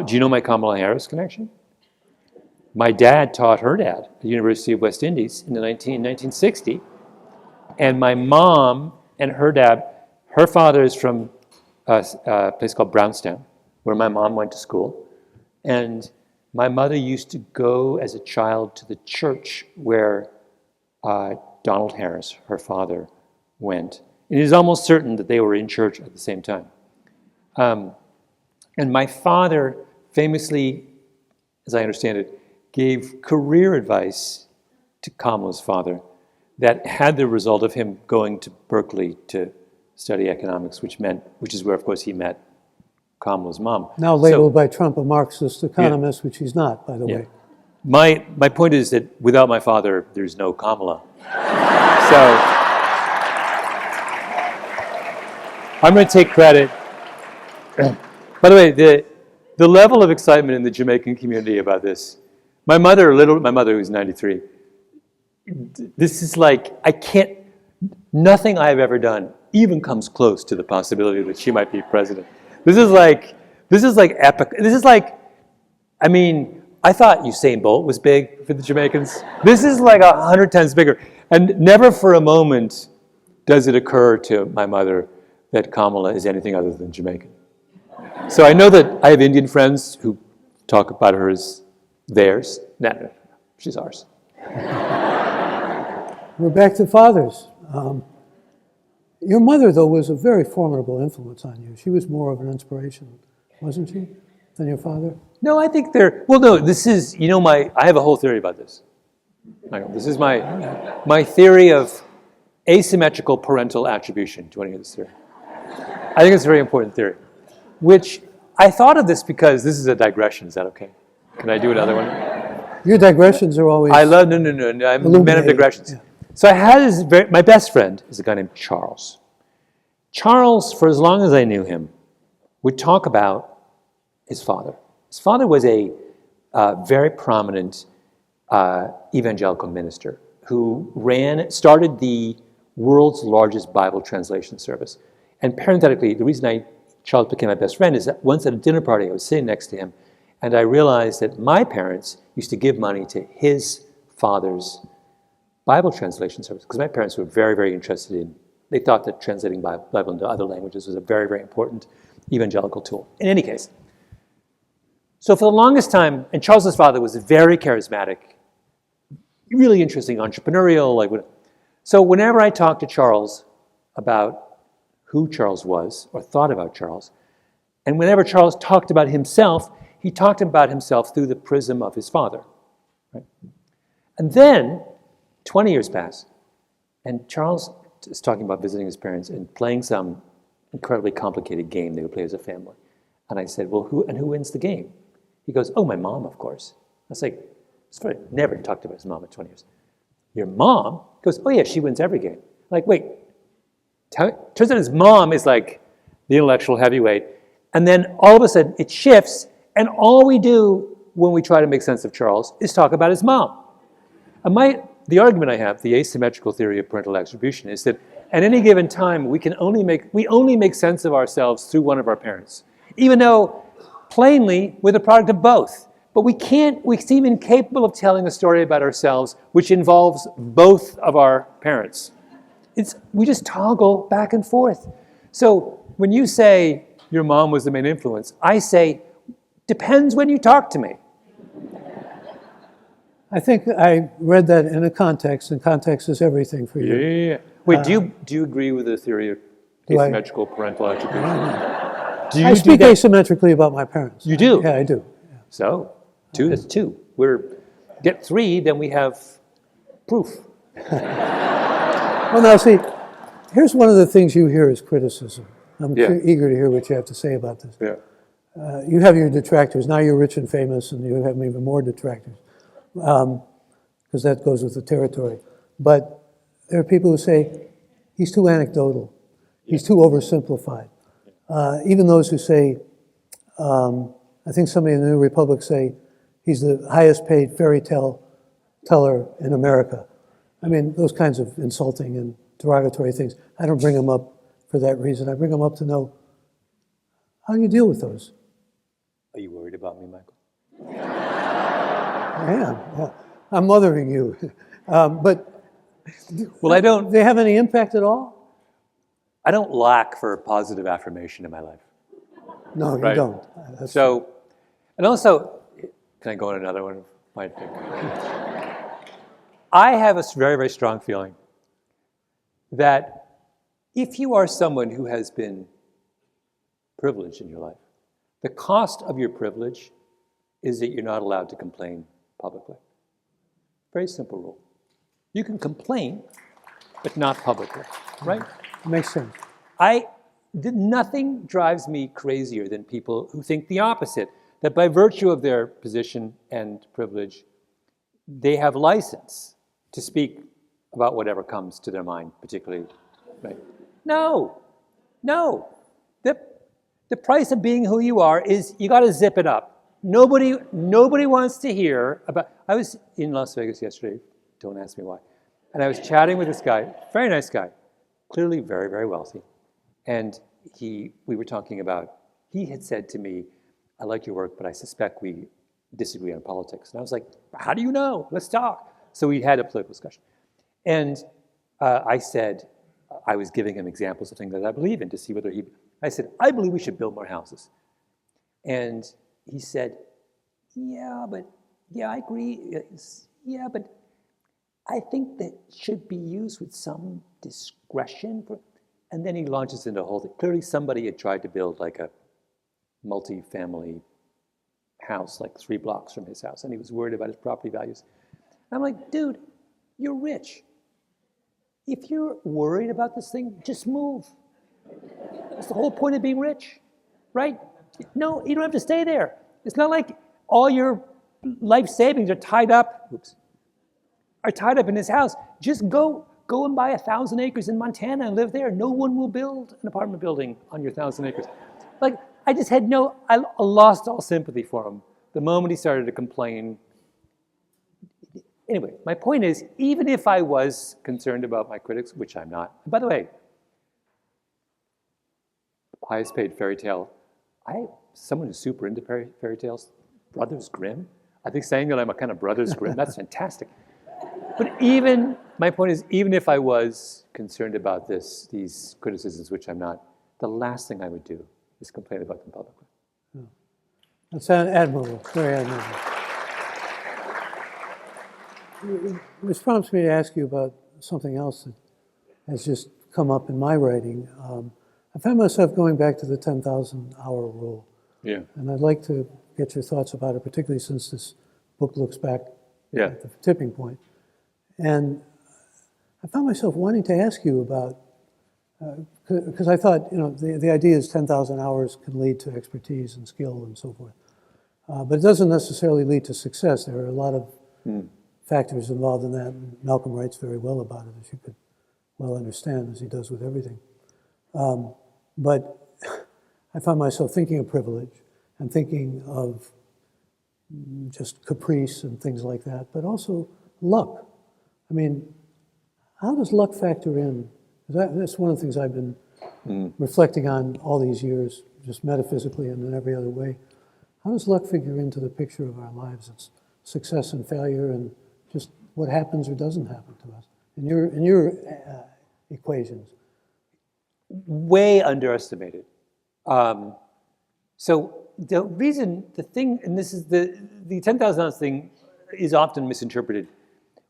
Do you know my Kamala Harris connection? My dad taught her dad at the University of West Indies in 1960. And my mom and her dad, her father is from a place called Brownstown, where my mom went to school. And my mother used to go as a child to the church where Donald Harris, her father, went. It is almost certain that they were in church at the same time. And my father famously, as I understand it, gave career advice to Kamala's father that had the result of him going to Berkeley to study economics, which is where, of course, he met Kamala's mom. Now labeled by Trump a Marxist economist, which he's not, by the way. My point is that without my father, there's no Kamala. So I'm going to take credit. By the way, the level of excitement in the Jamaican community about this. My mother, who's 93, this is like, nothing I've ever done even comes close to the possibility that she might be president. This is like epic. This is like, I mean, I thought Usain Bolt was big for the Jamaicans. This is like 100 times bigger. And never for a moment does it occur to my mother that Kamala is anything other than Jamaican. So I know that I have Indian friends who talk about her as theirs. No, she's ours. We're back to fathers. Your mother, though, was a very formidable influence on you. She was more of an inspiration, wasn't she, than your father? No, I think this is, I have a whole theory about this. This is my theory of asymmetrical parental attribution. Do you want to hear this theory? I think it's a very important theory, which I thought of this because this is a digression. Is that okay? Can I do another one? Your digressions are always... No, I'm a man of digressions. Yeah. So I had my best friend is a guy named Charles. Charles, for as long as I knew him, would talk about his father. His father was a very prominent evangelical minister who started the world's largest Bible translation service. And parenthetically, the reason Charles became my best friend is that once at a dinner party, I was sitting next to him, and I realized that my parents used to give money to his father's Bible translation service, because my parents were very, very interested they thought that translating Bible into other languages was a very, very important evangelical tool. In any case, so for the longest time, and Charles's father was very charismatic, really interesting, entrepreneurial, so whenever I talked to Charles about who Charles was, or thought about Charles, and whenever Charles talked about himself, he talked about himself through the prism of his father. Right? And then 20 years pass, and Charles is talking about visiting his parents and playing some incredibly complicated game they would play as a family. And I said, well, who wins the game? He goes, oh, my mom, of course. I was like, never talked about his mom in 20 years. Your mom? He goes, oh yeah, she wins every game. Like, wait, turns out his mom is like the intellectual heavyweight. And then all of a sudden it shifts, and all we do when we try to make sense of Charles is talk about his mom. And the argument I have, the asymmetrical theory of parental attribution, is that at any given time we only make sense of ourselves through one of our parents, even though plainly we're the product of both. But we seem incapable of telling a story about ourselves which involves both of our parents. We just toggle back and forth. So when you say your mom was the main influence, I say, depends when you talk to me. I think I read that in a context, and context is everything for you. Yeah. Wait, do you agree with the theory of asymmetrical parental attribution? I speak asymmetrically about my parents. You do? Yeah, I do. Yeah. So, that's two. Get three, then we have proof. Well, now, see, here's one of the things you hear as criticism. I'm eager to hear what you have to say about this. Yeah. You have your detractors. Now you're rich and famous, and you have even more detractors, because that goes with the territory. But there are people who say, he's too anecdotal. He's too oversimplified. Even those who say, I think somebody in the New Republic say, he's the highest paid fairy tale teller in America. I mean, those kinds of insulting and derogatory things. I don't bring them up for that reason. I bring them up to know, how do you deal with those? Are you worried about me, Michael? I am, yeah. I'm mothering you. But well, I don't. They have any impact at all? I don't lack for positive affirmation in my life. No, you Right. don't. That's So, and also, can I go on another one? Might think. I have a very, very strong feeling that if you are someone who has been privileged in your life, the cost of your privilege is that you're not allowed to complain publicly. Very simple rule. You can complain, but not publicly, right? makes sense. Nothing drives me crazier than people who think the opposite, that by virtue of their position and privilege, they have license to speak about whatever comes to their mind, particularly, right? No. The price of being who you are is you got to zip it up. Nobody wants to hear about. I was in Las Vegas yesterday. Don't ask me why. And I was chatting with this guy, very nice guy, clearly very, very wealthy. And we were talking about, he had said to me, I like your work, but I suspect we disagree on politics. And I was like, how do you know? Let's talk. So we had a political discussion. And I said, I was giving him examples of things that I believe in to see whether I said, I believe we should build more houses. And he said, yeah, I agree. Yeah, but I think that should be used with some discretion. And then he launches into a whole thing. Clearly somebody had tried to build like a multi-family house, like 3 blocks from his house, and he was worried about his property values. And I'm like, dude, you're rich. If you're worried about this thing, just move. That's the whole point of being rich, right? No, you don't have to stay there. It's not like all your life savings are tied up in his house. Just go and buy 1,000 acres in Montana and live there. No one will build an apartment building on your 1,000 acres. Like, I lost all sympathy for him the moment he started to complain. Anyway, my point is, even if I was concerned about my critics, which I'm not, and by the way, highest paid fairy tale, someone who's super into fairy tales, Brothers Grimm. I think saying that I'm a kind of Brothers Grimm, that's fantastic. But my point is, even if I was concerned about these criticisms, which I'm not, the last thing I would do is complain about them publicly. Yeah. That's admirable, very admirable. Which prompts me to ask you about something else that has just come up in my writing. I found myself going back to the 10,000-hour rule. Yeah. And I'd like to get your thoughts about it, particularly since this book looks back at the tipping point. And I found myself wanting to ask you about, because I thought, the idea is 10,000 hours can lead to expertise and skill and so forth. But it doesn't necessarily lead to success. There are a lot of factors involved in that. And Malcolm writes very well about it, as you could well understand, as he does with everything. But I found myself thinking of privilege and thinking of just caprice and things like that, but also luck. I mean, how does luck factor in? That's one of the things I've been reflecting on all these years, just metaphysically and in every other way. How does luck figure into the picture of our lives? It's success and failure and just what happens or doesn't happen to us in your equations. Way underestimated. So the thing, and this is the 10,000 hours thing is often misinterpreted.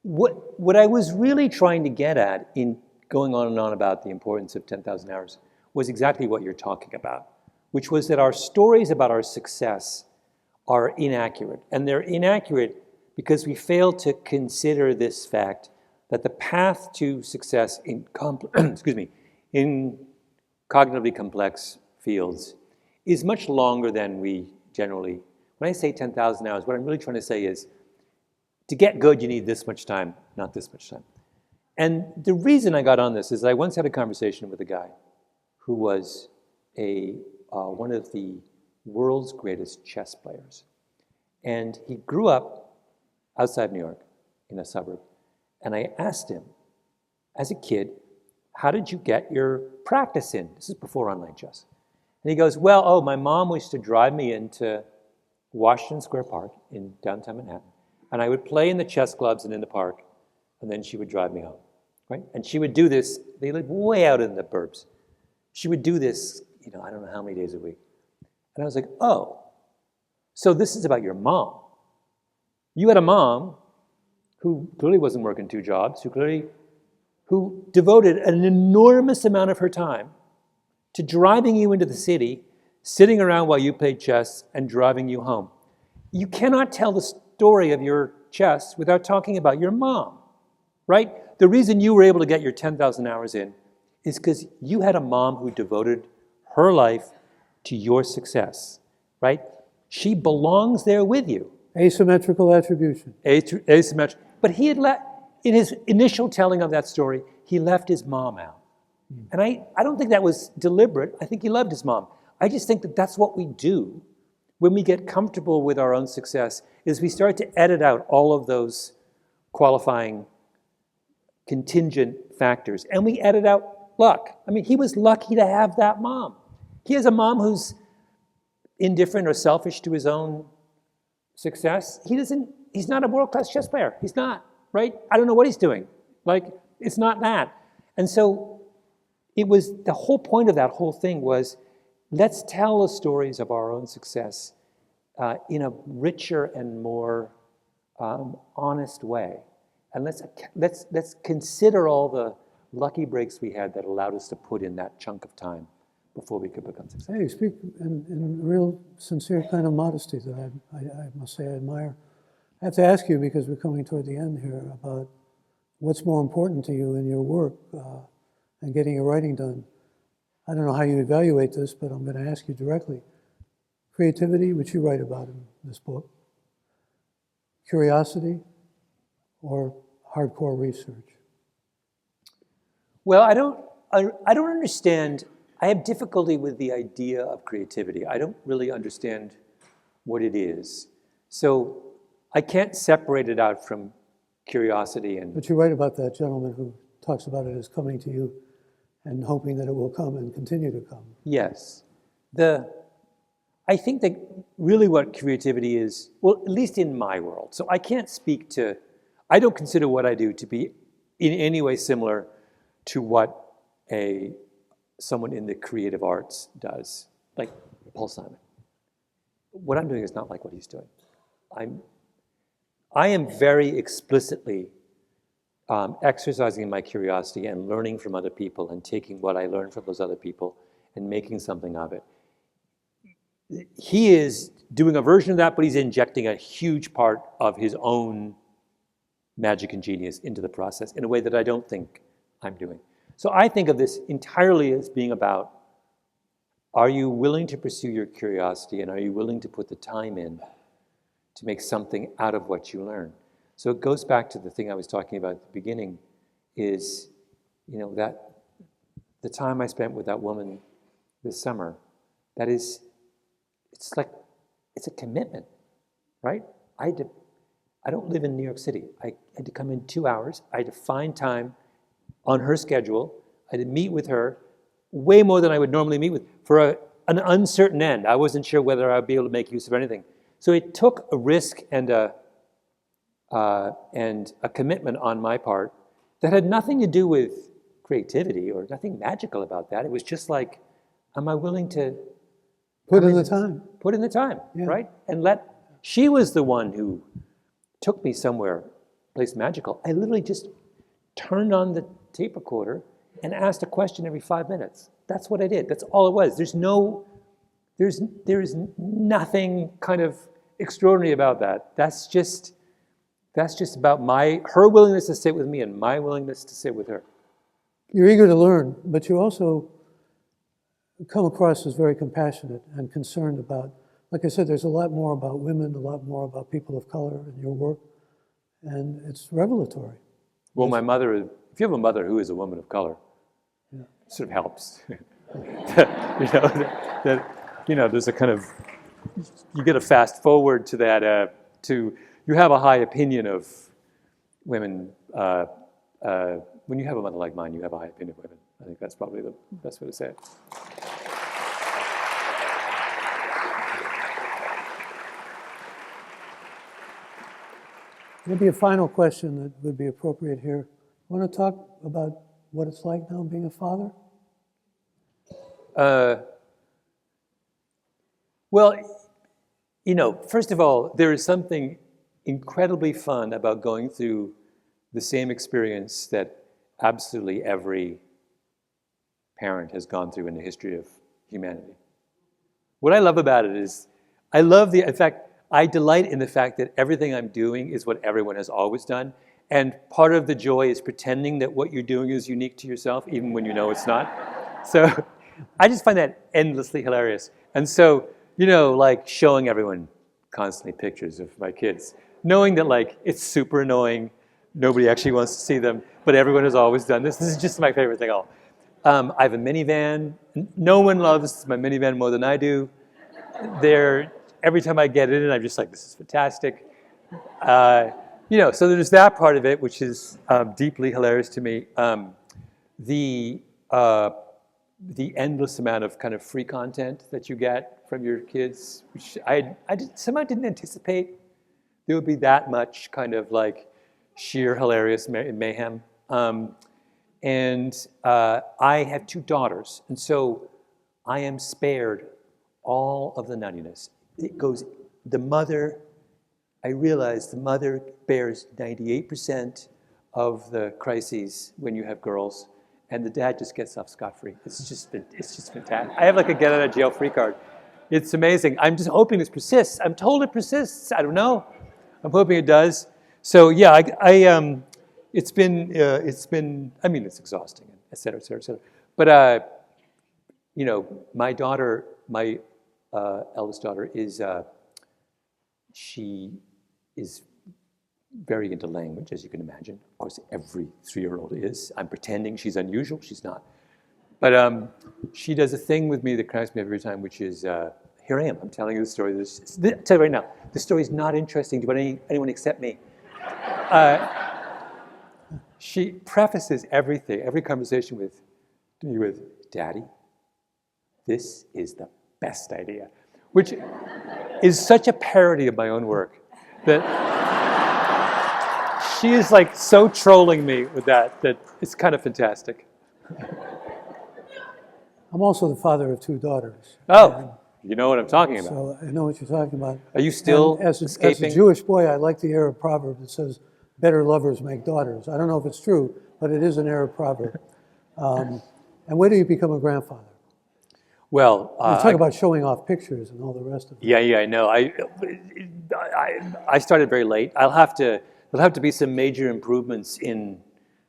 What I was really trying to get at in going on and on about the importance of 10,000 hours was exactly what you're talking about, which was that our stories about our success are inaccurate. And they're inaccurate because we fail to consider this fact that the path to success in cognitively complex fields is much longer than we generally. When I say 10,000 hours, what I'm really trying to say is to get good, you need this much time, not this much time. And the reason I got on this is I once had a conversation with a guy who was one of the world's greatest chess players. And he grew up outside New York in a suburb. And I asked him, as a kid, how did you get your practice in? This is before online chess. And he goes, my mom used to drive me into Washington Square Park in downtown Manhattan. And I would play in the chess clubs and in the park. And then she would drive me home, right? And she would do this. They lived way out in the burbs. she would do this, I don't know how many days a week. And I was like, oh, so this is about your mom. You had a mom who clearly wasn't working 2 jobs, who devoted an enormous amount of her time to driving you into the city, sitting around while you played chess, and driving you home. You cannot tell the story of your chess without talking about your mom, right? The reason you were able to get your 10,000 hours in is because you had a mom who devoted her life to your success, right? She belongs there with you. Asymmetrical attribution. Asymmetrical. But he had in his initial telling of that story, he left his mom out. And I don't think that was deliberate. I think he loved his mom. I just think that that's what we do when we get comfortable with our own success, is we start to edit out all of those qualifying contingent factors. And we edit out luck. I mean, he was lucky to have that mom. He has a mom who's indifferent or selfish to his own success. He's not a world-class chess player. He's not, right? I don't know what he's doing. It's not that. And so the whole point of that whole thing was, let's tell the stories of our own success in a richer and more honest way. And let's consider all the lucky breaks we had that allowed us to put in that chunk of time before we could become successful. Hey, you speak in real sincere kind of modesty that I must say I admire. I have to ask you, because we're coming toward the end here, about what's more important to you in your work and getting your writing done. I don't know how you evaluate this, but I'm going to ask you directly. Creativity, which you write about in this book, curiosity, or hardcore research? Well, I don't understand. I have difficulty with the idea of creativity. I don't really understand what it is. So I can't separate it out from curiosity. But you write about that gentleman who talks about it as coming to you and hoping that it will come and continue to come. Yes. I think that really what creativity is, well, at least in my world, so I don't consider what I do to be in any way similar to what someone in the creative arts does, like Paul Simon. What I'm doing is not like what he's doing. I am very explicitly exercising my curiosity and learning from other people and taking what I learned from those other people and making something of it. He is doing a version of that, but he's injecting a huge part of his own magic and genius into the process in a way that I don't think I'm doing. So I think of this entirely as being about, are you willing to pursue your curiosity, and are you willing to put the time in to make something out of what you learn? So it goes back to the thing I was talking about at the beginning, is, that the time I spent with that woman this summer, it's a commitment, right? I don't live in New York City. I had to come in 2 hours. I had to find time on her schedule. I had to meet with her way more than I would normally meet with for an uncertain end. I wasn't sure whether I'd be able to make use of anything. So it took a risk and a commitment on my part that had nothing to do with creativity or nothing magical about that. It was just like, am I willing to put in the time? Put in the time, yeah. Right? And she was the one who took me somewhere, place magical. I literally just turned on the tape recorder and asked a question every 5 minutes. That's what I did. That's all it was. There's nothing kind of extraordinary about that. That's just about her willingness to sit with me and my willingness to sit with her. You're eager to learn, but you also come across as very compassionate and concerned about, like I said, there's a lot more about women, a lot more about people of color in your work, and it's revelatory. Well, if you have a mother who is a woman of color, yeah, it sort of helps. There's a kind of, you get a fast forward to that, you have a high opinion of women. When you have a mother like mine, you have a high opinion of women. I think that's probably the best way to say it. Maybe a final question that would be appropriate here. Want to talk about what it's like now being a father? Well, first of all, there is something incredibly fun about going through the same experience that absolutely every parent has gone through in the history of humanity. What I love about it is, in fact, I delight in the fact that everything I'm doing is what everyone has always done. And part of the joy is pretending that what you're doing is unique to yourself, even when you know it's not. So I just find that endlessly hilarious. And so, like showing everyone constantly pictures of my kids, knowing that like it's super annoying, nobody actually wants to see them, but everyone has always done this. This is just my favorite thing all. I have a minivan. No one loves my minivan more than I do. Every time I get in it, I'm just like, this is fantastic. So there's that part of it, which is deeply hilarious to me. The endless amount of kind of free content that you get from your kids, which I somehow didn't anticipate there would be that much kind of like sheer hilarious mayhem. And I have 2 daughters, and so I am spared all of the nuttiness. I realize the mother bears 98% of the crises when you have girls, and the dad just gets off scot-free. It's just fantastic. I have like a get out of jail free card. It's amazing. I'm just hoping this persists. I'm told it persists. I don't know. I'm hoping it does. So yeah, it's been. I mean, it's exhausting, et cetera, et cetera, et cetera. But my daughter, my eldest daughter, she is very into language, as you can imagine. Of course, every 3-year-old is. I'm pretending she's unusual. She's not. But she does a thing with me that cracks me up every time, which is, here I am. I'm telling you the story. I'll tell you right now, the story is not interesting to anyone except me. She prefaces every conversation with Daddy, this is the best idea, which is such a parody of my own work that she is like so trolling me with that it's kind of fantastic. I'm also the father of 2 daughters. Oh, you know what I'm talking about. So I know what you're talking about. Are you still escaping? As a Jewish boy, I like the Arab proverb that says, better lovers make daughters. I don't know if it's true, but it is an Arab proverb. And when do you become a grandfather? Well, you talk about showing off pictures and all the rest of it. Yeah, I know. I started very late. There'll have to be some major improvements in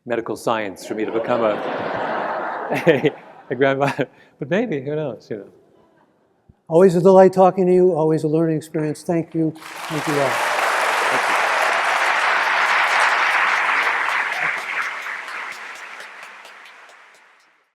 medical science for me to become a grandfather. But maybe, who knows? Always a delight talking to you. Always a learning experience. Thank you. Thank you all. Thank you.